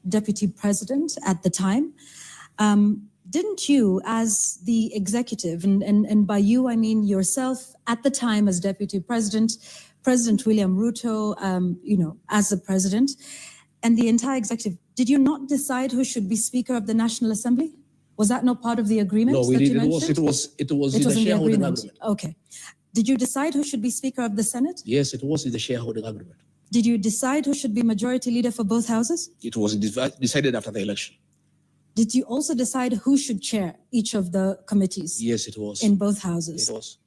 Deputy President at the time. Didn't you, as the executive, and by you I mean yourself at the time as Deputy President, President William Ruto, as the President, and the entire executive, did you not decide who should be Speaker of the National Assembly? Was that not part of the agreement? No, we that did. You mentioned? It was It in was the in the shareholding agreement. agreement. Okay. Did you decide who should be Speaker of the Senate? Yes, it was in the shareholding agreement. Did you decide who should be Majority Leader for both houses? It was decided after the election. Did you also decide who should chair each of the committees? Yes, it was. In both houses? It was.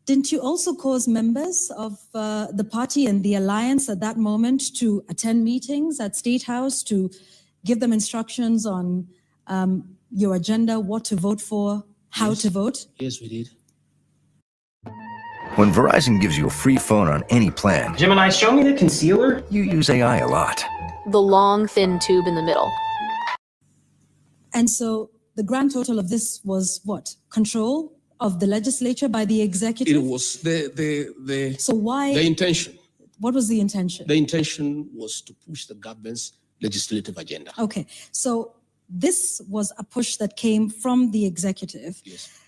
Didn't you also cause members of the party and the alliance at that moment to attend meetings at State House to give them instructions on your agenda, what to vote for, how to vote? Yes, we did. When Verizon gives you a free phone on any plan, Gemini, show me the concealer. You use AI a lot. The long, thin tube in the middle. And so the grand total of this was what? Control of the legislature by the executive? It was the So why? The intention. What was the intention? The intention was to push the government's legislative agenda. Okay, so this was a push that came from the executive. Yes.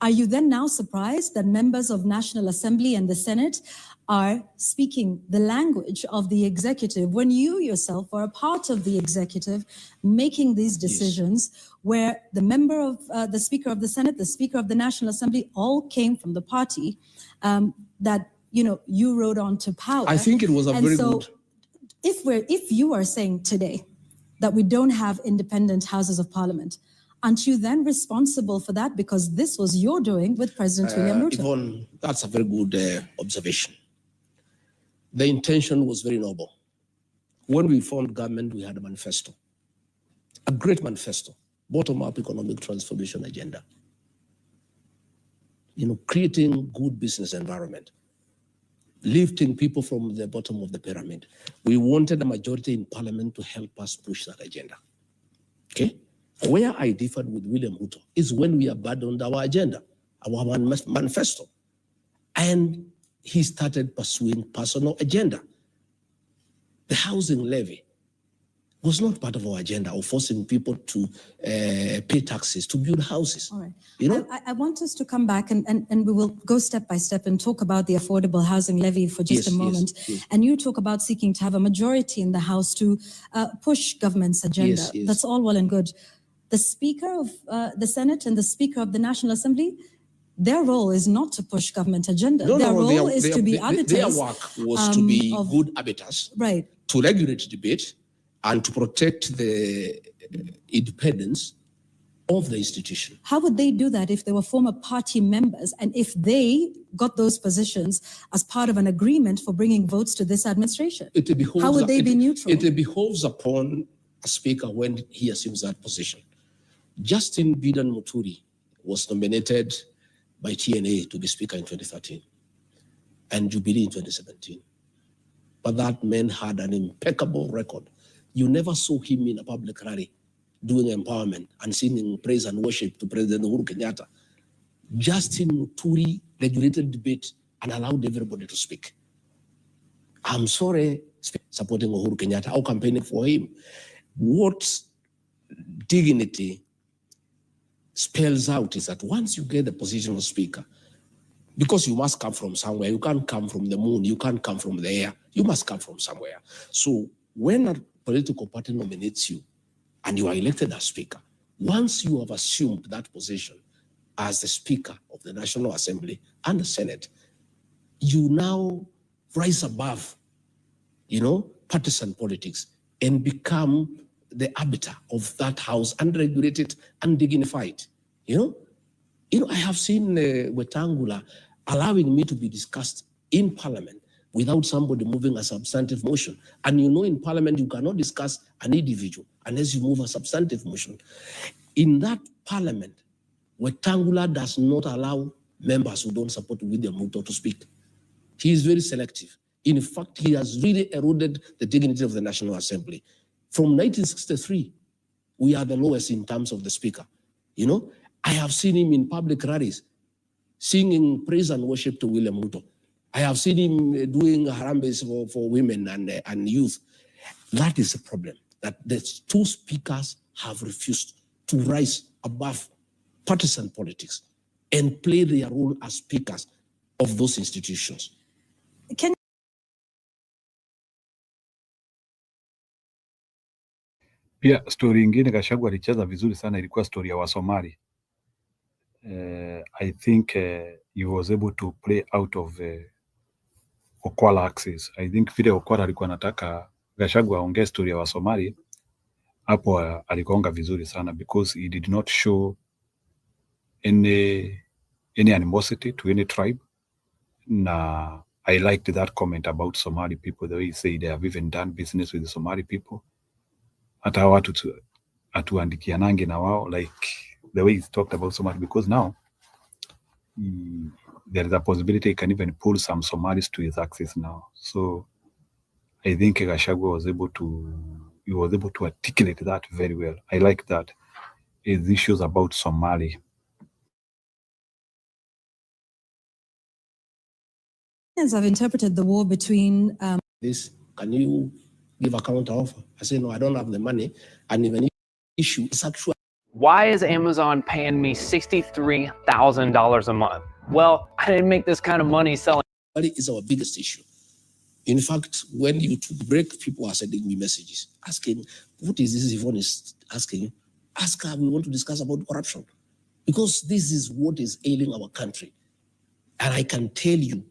Are you then now surprised that members of National Assembly and the Senate are speaking the language of the executive when you yourself are a part of the executive making these decisions, where the member of the Speaker of the Senate, the Speaker of the National Assembly, all came from the party that you rode on to power? I think it was a very so good. If you are saying today that we don't have independent Houses of Parliament, aren't you then responsible for that? Because this was your doing with President William Ruto. Yvonne, that's a very good observation. The intention was very noble. When we formed government, we had a manifesto, a great manifesto, bottom-up economic transformation agenda. Creating good business environment, lifting people from the bottom of the pyramid. We wanted a majority in parliament to help us push that agenda. Okay? Where I differed with William Ruto is when we abandoned our agenda, our manifesto, and he started pursuing personal agenda. The housing levy was not part of our agenda of forcing people to pay taxes to build houses. All right. I want us to come back and we will go step by step and talk about the affordable housing levy for just a moment. Yes. And you talk about seeking to have a majority in the House to push government's agenda. Yes. That's all well and good. The Speaker of the Senate and the Speaker of the National Assembly, their role is not to push government agenda. Their role is to be arbiters. Their work was to be good arbiters, right? To regulate debate and to protect the independence of the institution. How would they do that if they were former party members and if they got those positions as part of an agreement for bringing votes to this administration? How would they be neutral? It behoves upon a speaker when he assumes that position. Justin Bidan Muturi was nominated by TNA to be speaker in 2013 and Jubilee in 2017. But that man had an impeccable record. You never saw him in a public rally doing empowerment and singing praise and worship to President Uhuru Kenyatta. Justin Muturi regulated debate and allowed everybody to speak. I'm sorry, supporting Uhuru Kenyatta or campaigning for him. What dignity spells out is that once you get the position of speaker, because you must come from somewhere, you can't come from the moon, you can't come from the air, you must come from somewhere. So when a political party nominates you and you are elected as speaker, once you have assumed that position as the speaker of the National Assembly and the Senate, you now rise above, partisan politics and become the arbiter of that house, unregulated, undignified. I have seen Wetangula allowing me to be discussed in Parliament without somebody moving a substantive motion. And in Parliament, you cannot discuss an individual unless you move a substantive motion. In that Parliament, Wetangula does not allow members who don't support William Ruto to speak. He is very selective. In fact, he has really eroded the dignity of the National Assembly. From 1963, we are the lowest in terms of the speaker. I have seen him in public rallies singing praise and worship to William Ruto. I have seen him doing harambes for women and youth. That is a problem, that the two speakers have refused to rise above partisan politics and play their role as speakers of those institutions. Pia story ingine Gachagua alicheza vizuri sana ilikuwa story ya Wasomali. I think he was able to play out of Okwara axis. I think vile Okwara alikuwa anataka Gachagua aongee story ya Wasomali, hapo alikonga vizuri sana because he did not show any animosity to any tribe. Na I liked that comment about Somali people, the way he said they have even done business with the Somali people. Hata watu atuandikianange na wao, like the way he talked about Somali, because now there is a possibility he can even pull some Somalis to his axis now. So I think Gachagua was able to articulate that very well. I like that. His issues about Somali. I've interpreted the war between this. Can you give a counter offer? I say, no, I don't have the money. And even issue is actually. Why is Amazon paying me $63,000 a month? Well, I didn't make this kind of money selling. Money is our biggest issue. In fact, when you break, people are sending me messages asking, what is this Yvonne is asking? Ask her, we want to discuss about corruption. Because this is what is ailing our country. And I can tell you,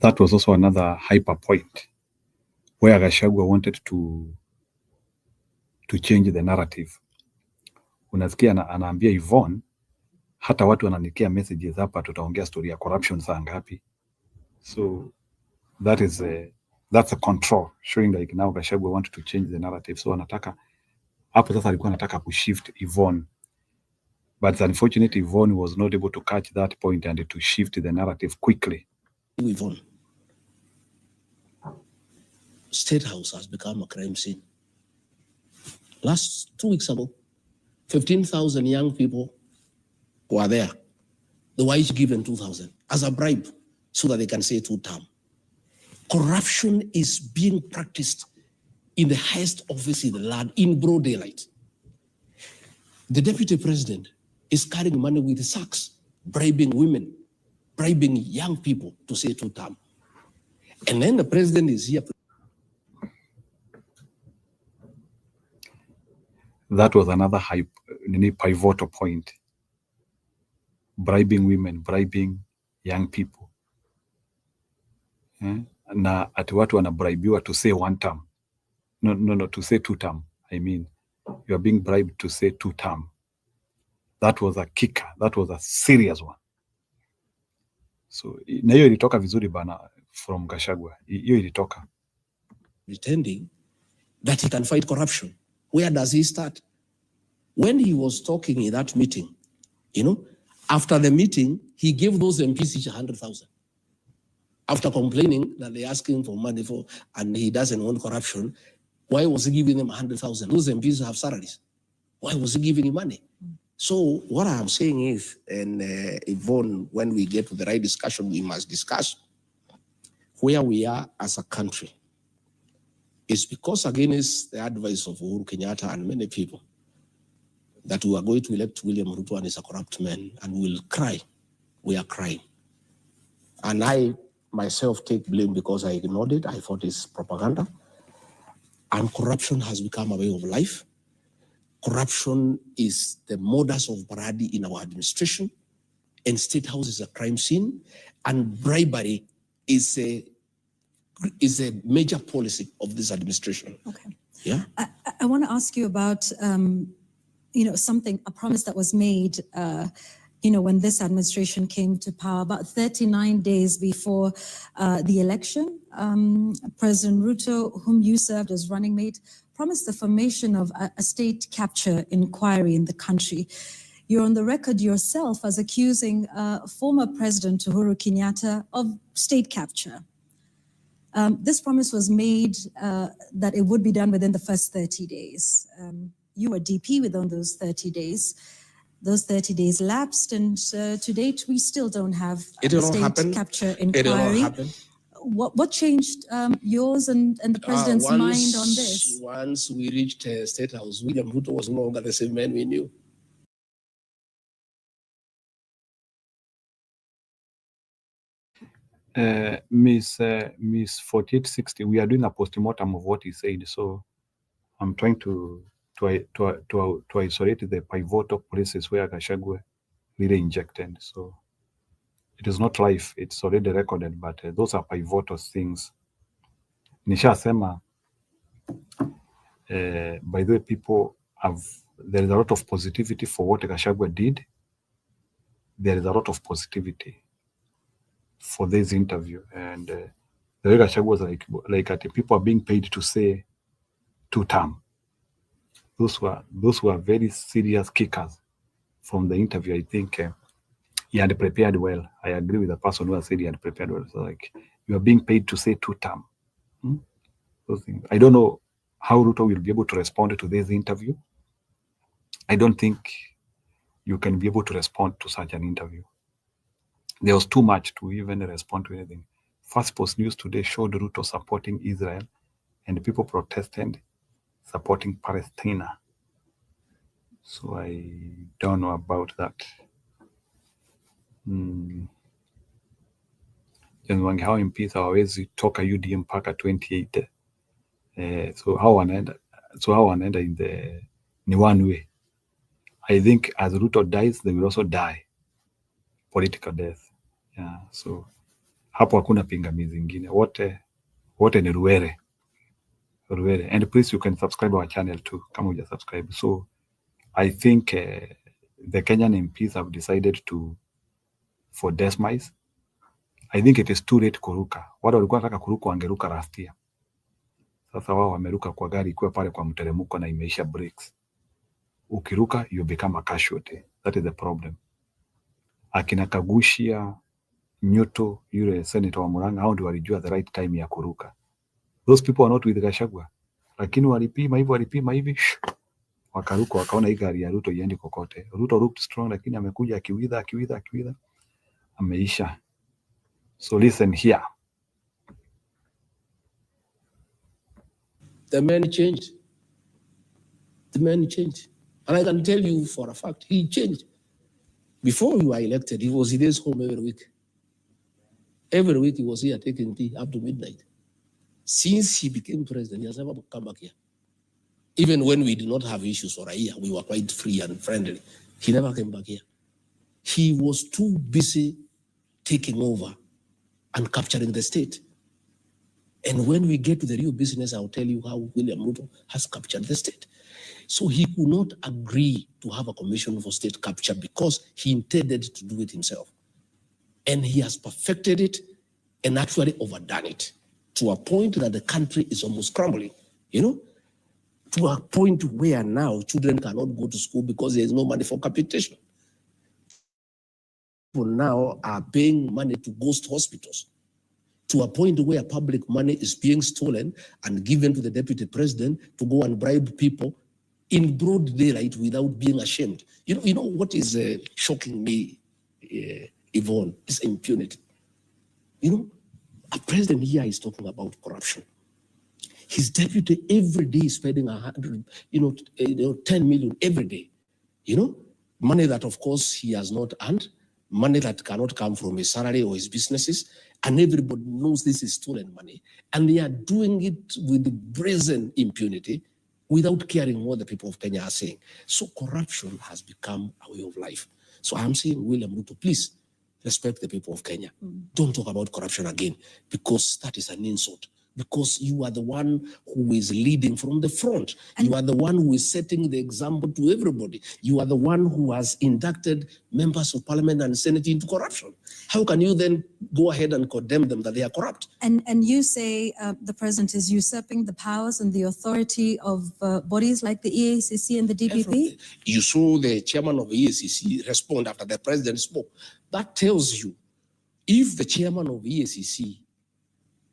that was also another hyper point where Gachagua wanted to change the narrative. Unasikia anaambia Yvonne, hata watu wananikia messages hapa, tutaongea story ya corruption saa ngapi? So that is that's a control showing like now Gachagua wanted to change the narrative. So anataka hapo sasa alikuwa anataka kushift Yvonne. But unfortunately, Yvonne was not able to catch that point and to shift the narrative quickly. Yvonne, State House has become a crime scene. Last 2 weeks ago, 15,000 young people were there. They were each given 2,000 as a bribe so that they can say 2-term. Corruption is being practiced in the highest office in the land in broad daylight. The deputy president is carrying money with sacks, bribing women, bribing young people to say 2-term. And then the president is here. That was another pivotal point. Bribing women, bribing young people. Na ati watu wanabraibiwa to say 1 term. No, to say 2-term. I mean, you are being bribed to say 2-term. That was a kicker. That was a serious one. So, na hiyo ilitoka vizuri bana from Gachagua. Hiyo ilitoka. Pretending that he can fight corruption. Where does he start? When he was talking in that meeting, after the meeting, he gave those MPs each 100,000. After complaining that they asked him for money and he doesn't want corruption, why was he giving them 100,000? Those MPs have salaries. Why was he giving him money? So what I'm saying is, and Yvonne, when we get to the right discussion, we must discuss where we are as a country. It's because against the advice of Uhuru Kenyatta and many people that we are going to elect William Ruto and he's a corrupt man, and we'll cry. We are crying. And I myself take blame because I ignored it. I thought it's propaganda. And corruption has become a way of life. Corruption is the modus operandi in our administration, and State House is a crime scene, and bribery is a major policy of this administration. Okay. Yeah. I want to ask you about, a promise that was made, when this administration came to power, about 39 days before the election. President Ruto, whom you served as running mate, promised the formation of a state capture inquiry in the country. You're on the record yourself as accusing former President Uhuru Kenyatta of state capture. This promise was made that it would be done within the first 30 days. You were DP within those 30 days. Those 30 days lapsed, and to date, we still don't have a state capture inquiry. What changed yours and the president's mind on this? Once we reached State House, William Ruto was no longer the same man we knew. Miss 4860, we are doing a postmortem of what he said, so I'm trying to isolate the pivotal places where Gachagua really injected. So it is not live, it's already recorded, but those are pivotal things. Nishasema, by the way, there is a lot of positivity for what Gachagua did. There is a lot of positivity for this interview, and the way Gachagua was like people are being paid to say 2-term. Those were very serious kickers from the interview. I think he had prepared well. I agree with the person who has said he had prepared well. So you are being paid to say 2-term. Those things. I don't know how Ruto will be able to respond to this interview. I don't think you can be able to respond to such an interview. There was too much to even respond to anything. First Post News today showed Ruto supporting Israel, and people protested supporting Palestine. So I don't know about that. How MPs hawawezi toka UDM mpaka 28. So how wanaenda in the ni one way. I think as Ruto dies, they will also die. Political death. Yeah, so hapo hakuna pingamizi ingine. Wote ni Ruere. And please, you can subscribe our channel too, kama uja subscribe. So I think the Kenyan MPs have decided for demise. I think it is too late kuruka. Wale walikuwa wanataka kuruka wangeruka last year. Sasa wao wameruka kwa gari ikiwa pale kwa mteremko na imeisha brakes. Ukiruka, you become a casualty. That is the problem. Akina Kagushia, Nyuto, yule senator wa Murang'a, hao ndio walijua the right time ya kuruka. Those people are not with Gachagua. Lakini walipima hivi, wakaruka, wakaona hii gari ya Ruto iendi kokote. Ruto looked strong, lakini amekuja akiwidha, ameisha. So listen here. The man changed. And I can tell you for a fact, he changed. Before we were elected, he was in his home every week. Every week he was here taking tea up to midnight. Since he became president, he has never come back here. Even when we did not have issues for a year, we were quite free and friendly. He never came back here. He was too busy taking over and capturing the state. And when we get to the real business, I'll tell you how William Ruto has captured the state. So he could not agree to have a commission for state capture because he intended to do it himself. And he has perfected it and actually overdone it to a point that the country is almost crumbling, you know, to a point where now children cannot go to school because there is no money for capitation. People now are paying money to ghost hospitals, to a point where public money is being stolen and given to the deputy president to go and bribe people in broad daylight without being ashamed. You know what is shocking me, Yvonne, is impunity. You know, a president here is talking about corruption. His deputy every day is spending 10 million every day. You know, money that of course he has not earned, money that cannot come from his salary or his businesses, and everybody knows this is stolen money. And they are doing it with brazen impunity without caring what the people of Kenya are saying. So corruption has become a way of life. So I'm saying, William Ruto, please respect the people of Kenya. Don't talk about corruption again, because that is an insult. Because you are the one who is leading from the front. You are the one who is setting the example to everybody. You are the one who has inducted members of parliament and senate into corruption. How can you then go ahead and condemn them that they are corrupt? And you say the president is usurping the powers and the authority of bodies like the EACC and the DPP? You saw the chairman of the EACC respond after the president spoke. That tells you, if the chairman of the EACC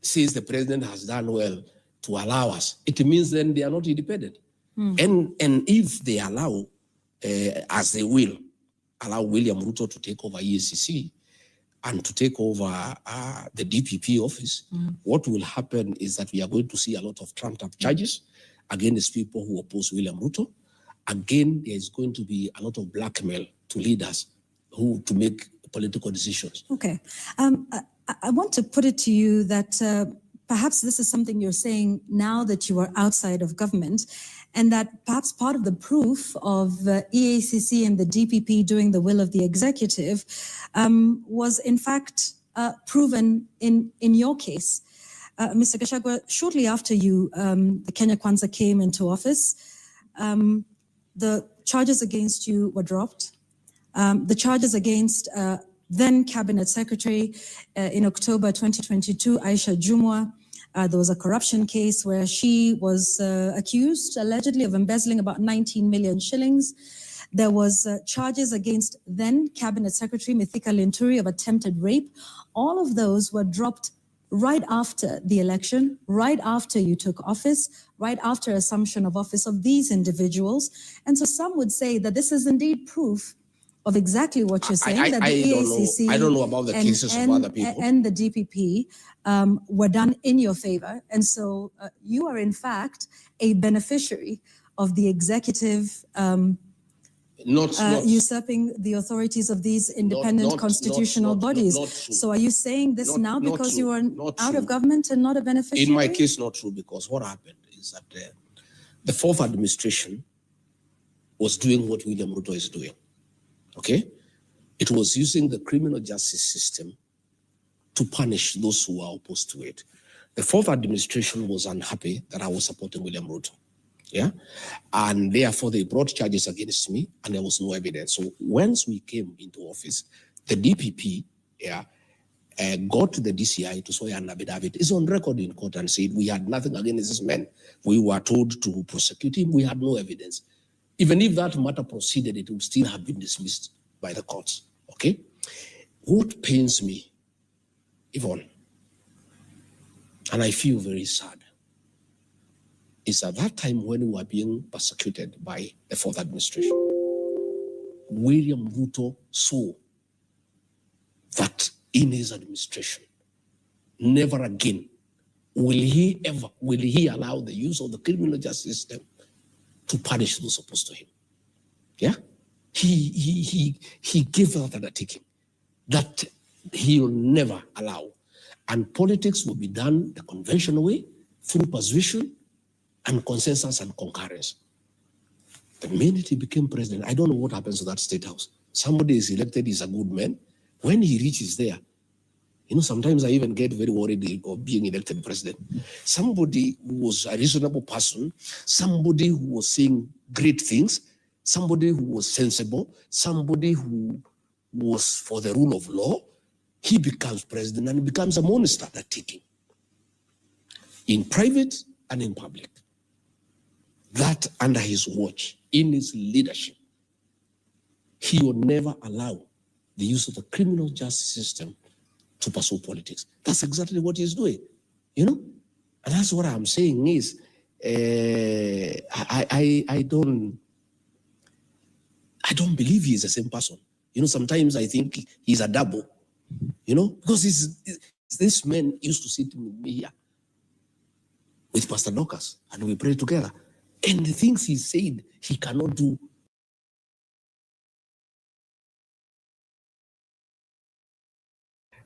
says the president has done well to allow us, it means then they are not independent. And if they allow, as they will, allow William Ruto to take over EACC and to take over the DPP office, what will happen is that we are going to see a lot of trumped up charges against people who oppose William Ruto. Again, there is going to be a lot of blackmail to leaders who to make political decisions. Okay. I want to put it to you that perhaps this is something you're saying now that you are outside of government, and that perhaps part of the proof of EACC and the DPP doing the will of the executive was in fact proven in your case. Mr. Gachagua, shortly after you, the Kenya Kwanza came into office, the charges against you were dropped. The charges against then Cabinet Secretary in October 2022, Aisha Jumwa, there was a corruption case where she was accused allegedly of embezzling about 19 million shillings. There was charges against then Cabinet Secretary Mithika Linturi of attempted rape. All of those were dropped right after the election, right after you took office, right after assumption of office of these individuals. And so some would say that this is indeed proof of exactly what you're saying, that the EACC I don't know about the cases of other people. And the DPP were done in your favor. And so you are in fact a beneficiary of the executive usurping the authorities of these independent constitutional bodies. So are you saying this now because you are out of government and not a beneficiary? In my case, not true, because what happened is that the fourth administration was doing what William Ruto is doing. Okay, it was using the criminal justice system to punish those who are opposed to it. The fourth administration was unhappy that I was supporting William Ruto, yeah, and therefore they brought charges against me, and there was no evidence. So once we came into office, the DPP, got to the DCI to swear an affidavit. It's on record in court and said we had nothing against this man. We were told to prosecute him. We had no evidence. Even if that matter proceeded, it would still have been dismissed by the courts, okay? What pains me, Yvonne, and I feel very sad, is at that time when we were being persecuted by the fourth administration, William Ruto saw that in his administration, never again will he allow the use of the criminal justice system to punish those opposed to him. Yeah, he gave that undertaking that he will never allow, and politics will be done the conventional way through persuasion and consensus and concurrence. The minute he became president, I don't know what happens to that state house. Somebody is elected, he's a good man. When he reaches there, You know, sometimes I even get very worried of being elected president. Somebody who was a reasonable person, somebody who was saying great things, somebody who was sensible, somebody who was for the rule of law, he becomes president and becomes a monster at taking. In private and in public. That under his watch, in his leadership, he would never allow the use of the criminal justice system to pursue politics. That's exactly what he's doing, you know? And that's what I'm saying is, I don't believe he's the same person. You know, sometimes I think he's a double, you know, because this man used to sit with me here with Pastor Dorcas, and we pray together. And the things he said, he cannot do.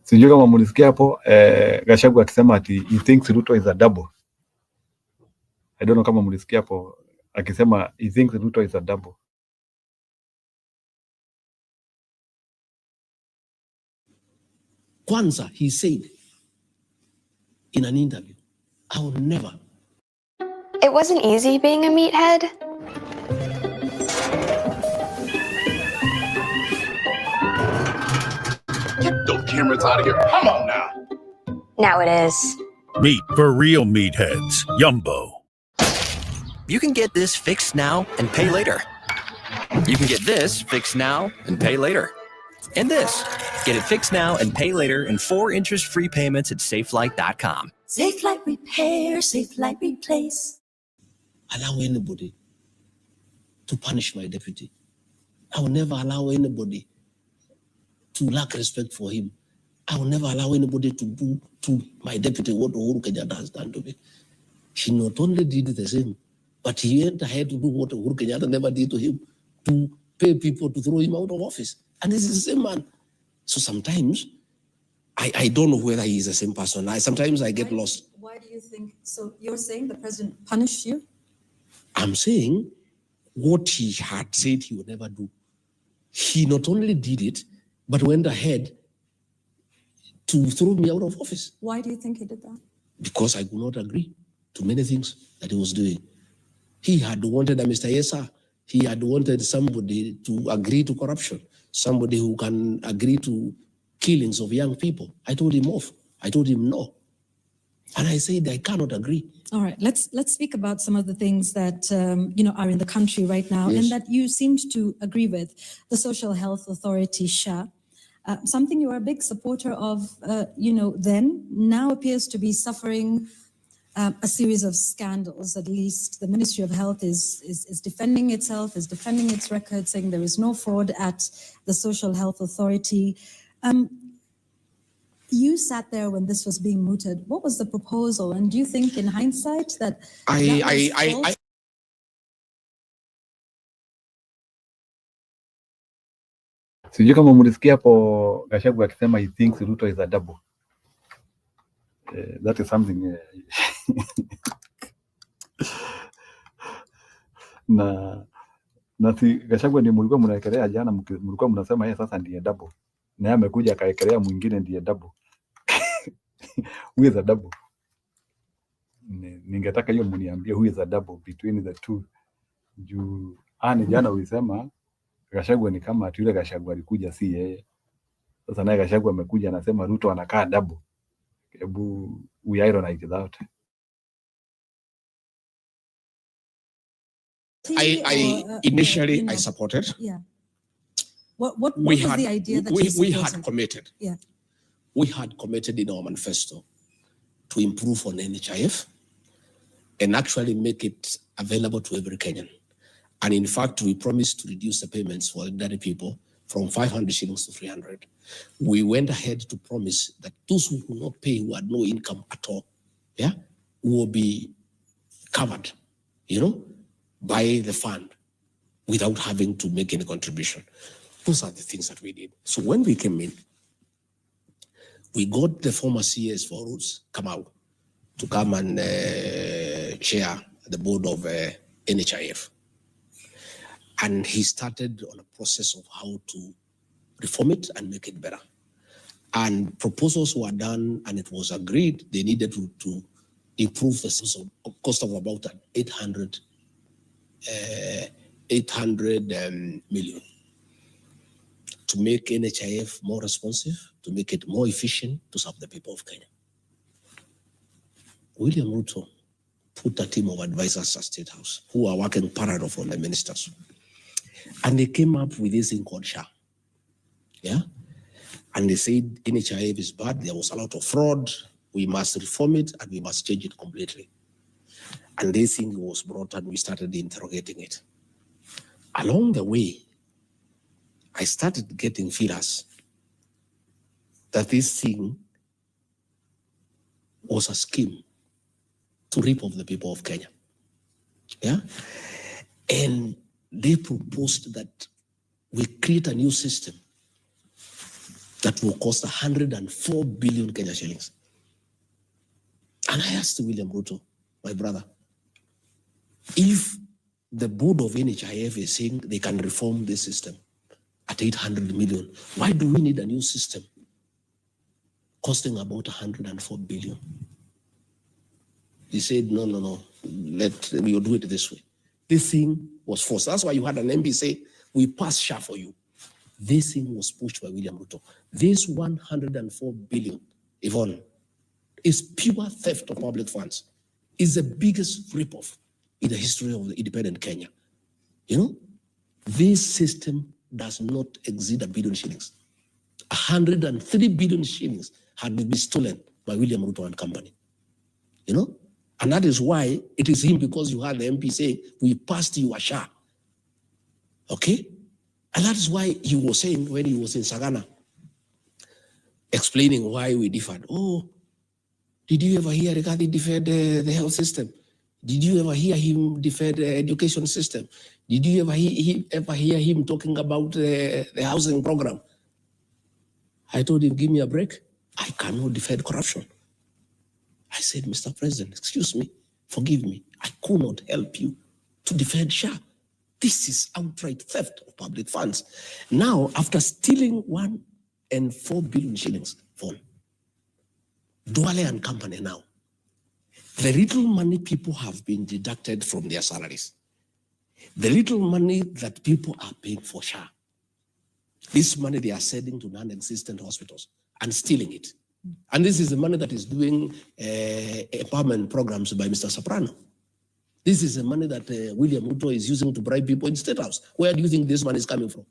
Sijui kama mulisikia hapo Gachagua akisema ati he thinks Ruto is a double. I don't know kama mulisikia hapo akisema he thinks Ruto is a double. Kwanza, he said in an interview, I will never. It wasn't easy being a meathead. Get those cameras out of here. Come on now. Now it is. Meat for real meatheads. Yumbo. You can get this fixed now and pay later. You can get this fixed now and pay later. And this. Get it fixed now and pay later in 4 interest-free payments at SafeLight.com. SafeLight Repair, SafeLight Replace. Allow anybody to punish my deputy. I will never allow anybody to lack respect for him. I will never allow anybody to do to my deputy what Uhuru Kenyatta has done to me. He not only did the same, but he went ahead to do what Uhuru Kenyatta never did to him, to pay people to throw him out of office. And this is the same man. So sometimes, I don't know whether he is the same person. Sometimes I get lost. Why do you think, so you're saying the president punished you? I'm saying what he had said he would never do. He not only did it, but went ahead to throw me out of office. Why do you think he did that? Because I could not agree to many things that he was doing. He had wanted a Mr. Yesa. He had wanted somebody to agree to corruption, somebody who can agree to killings of young people. I told him off. I told him no. And I said, I cannot agree. All right, let's speak about some of the things that are in the country right now, Yes. and that you seemed to agree with. The Social Health Authority, SHA, something you are a big supporter of, then now appears to be suffering a series of scandals. At least the Ministry of Health is defending itself, is defending its record, saying there is no fraud at the Social Health Authority. You sat there when this was being mooted. What was the proposal? And do you think in hindsight that Sijui kama mulisikia hapo Gachagua akisema he thinks Ruto is a double. That is something na si Gachagua ndiye mlikuwa mnaekelea jana, mlikuwa mnasema yeye sasa ndiye double. Na amekuja akaekelea mwingine ndiye double. Who is a double? Ningetaka hiyo mniambie who is a double between the two. Juu jana ulisema Gachagua ni kama yule Gachagua alikuja si yeye. Sasa naye Gachagua amekuja anasema Ruto anakaa double. Hebu we ironize that. Initially I supported. Yeah. What was the idea that we had committed? Yeah. We had committed in our manifesto to improve on NHIF and actually make it available to every Kenyan. And in fact, we promised to reduce the payments for ordinary people from 500 shillings to 300. We went ahead to promise that those who will not pay, who had no income at all, will be covered, by the fund without having to make any contribution. Those are the things that we did. So when we came in, we got the former CS for Roots, Kamau, to come and chair the board of NHIF. And he started on a process of how to reform it and make it better. And proposals were done, and it was agreed they needed to improve the system, cost of about 800 million to make NHIF more responsive, to make it more efficient, to serve the people of Kenya. William Ruto put a team of advisors at State House who are working parallel from the ministers. And they came up with this thing called SHA. Yeah? And they said NHIF is bad, there was a lot of fraud, we must reform it and we must change it completely. And this thing was brought and we started interrogating it. Along the way, I started getting feelers that this thing was a scheme to rip off the people of Kenya. Yeah? And they proposed that we create a new system that will cost 104 billion Kenya shillings. And I asked William Ruto, my brother, if the board of NHIF is saying they can reform this system at 800 million, why do we need a new system costing about 104 billion? He said, no, we'll do it this way. This thing was forced. That's why you had an MP say, we pass SHA for you. This thing was pushed by William Ruto. This 104 billion, Yvonne, is pure theft of public funds. It's the biggest ripoff in the history of the independent Kenya. You know, this system does not exceed 1 billion shillings. 103 billion shillings had been stolen by William Ruto and company. You know, and that is why it is him, because you had the MP say, we passed you a SHA. Okay? And that is why he was saying when he was in Sagana, explaining why we differed. Oh, did you ever hear Rigathi deferred the health system? Did you ever hear him defer the education system? Did you ever hear him talking about the housing program? I told him, give me a break. I cannot defend corruption. I said, Mr. President, excuse me, forgive me. I could not help you to defend SHA. This is outright theft of public funds. Now, after stealing 104 billion shillings from Duale and company now, the little money people have been deducted from their salaries, the little money that people are paying for SHA, this money they are sending to non-existent hospitals and stealing it. And this is the money that is doing empowerment programs by Mr. Soprano. This is the money that William Ruto is using to bribe people in State House. Where do you think this money is coming from?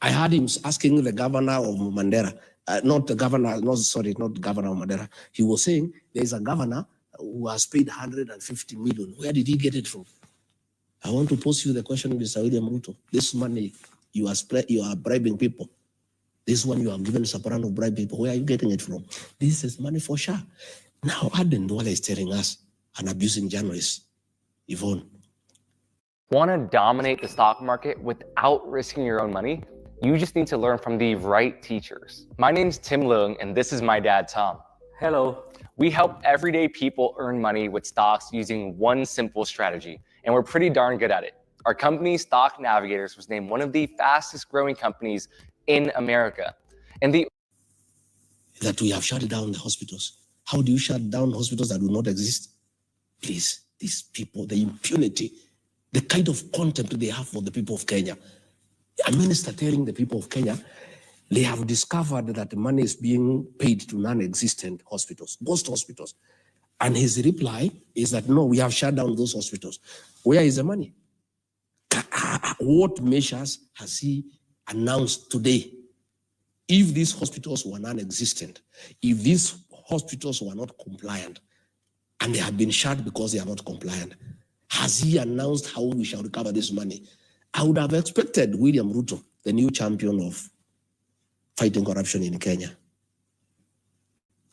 I heard him asking the governor of Mandera, not governor of Mandera. He was saying there is a governor who has paid 150 million. Where did he get it from? I want to pose you the question, Mr. William Ruto. This money you are bribing people. This one you have given Soprano bribe people. Where are you getting it from? This is money for SHA. Now Aden Duale is telling us and abusing journalists. Yvonne. Want to dominate the stock market without risking your own money? You just need to learn from the right teachers. My name's Tim Leung, and this is my dad, Tom. Hello. We help everyday people earn money with stocks using one simple strategy, and we're pretty darn good at it. Our company, Stock Navigators, was named one of the fastest growing companies in America. And that we have shut down the hospitals. How do you shut down hospitals that do not exist? Please, these people, the impunity, the kind of contempt they have for the people of Kenya. A minister telling the people of Kenya, they have discovered that the money is being paid to non-existent hospitals, ghost hospitals. And his reply is that, no, we have shut down those hospitals. Where is the money? What measures has he announced today? If these hospitals were non-existent, if these hospitals were not compliant, and they have been shut because they are not compliant, has he announced how we shall recover this money? I would have expected William Ruto, the new champion of fighting corruption in Kenya,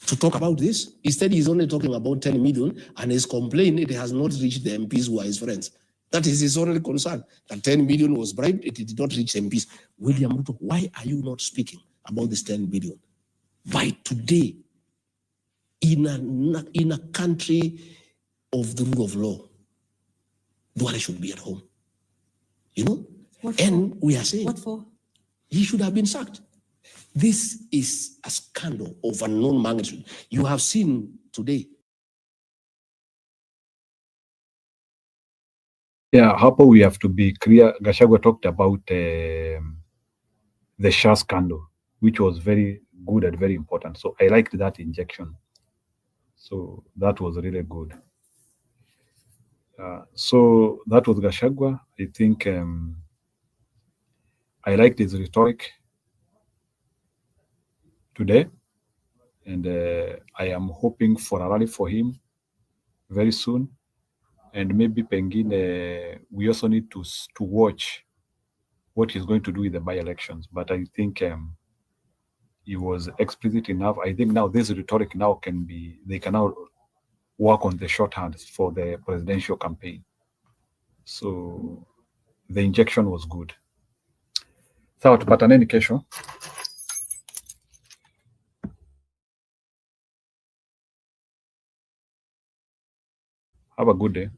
to talk about this. Instead, he's only talking about 10 million, and his complaint, it has not reached the MPs who are his friends. That is his only concern, that 10 million was bribed, it did not reach MPs. William Ruto, why are you not speaking about this 10 billion? By today, in a country of the rule of law, Duale should be at home. You know? We are saying, what for? He should have been sacked. This is a scandal of unknown magnitude. You have seen today. Yeah, hapo we have to be clear. Gachagua talked about the SHA scandal, which was very good and very important. So I liked that injection. So that was really good. So that was Gachagua. I think I liked his rhetoric today, and I am hoping for a rally for him very soon. And maybe pengine we also need to watch what he's going to do with the by-elections. But I think he was explicit enough. I think now this rhetoric now can be, they can now work on the shorthands for the presidential campaign. So the injection was good. Sawa, tupataneni kesho. Have a good day.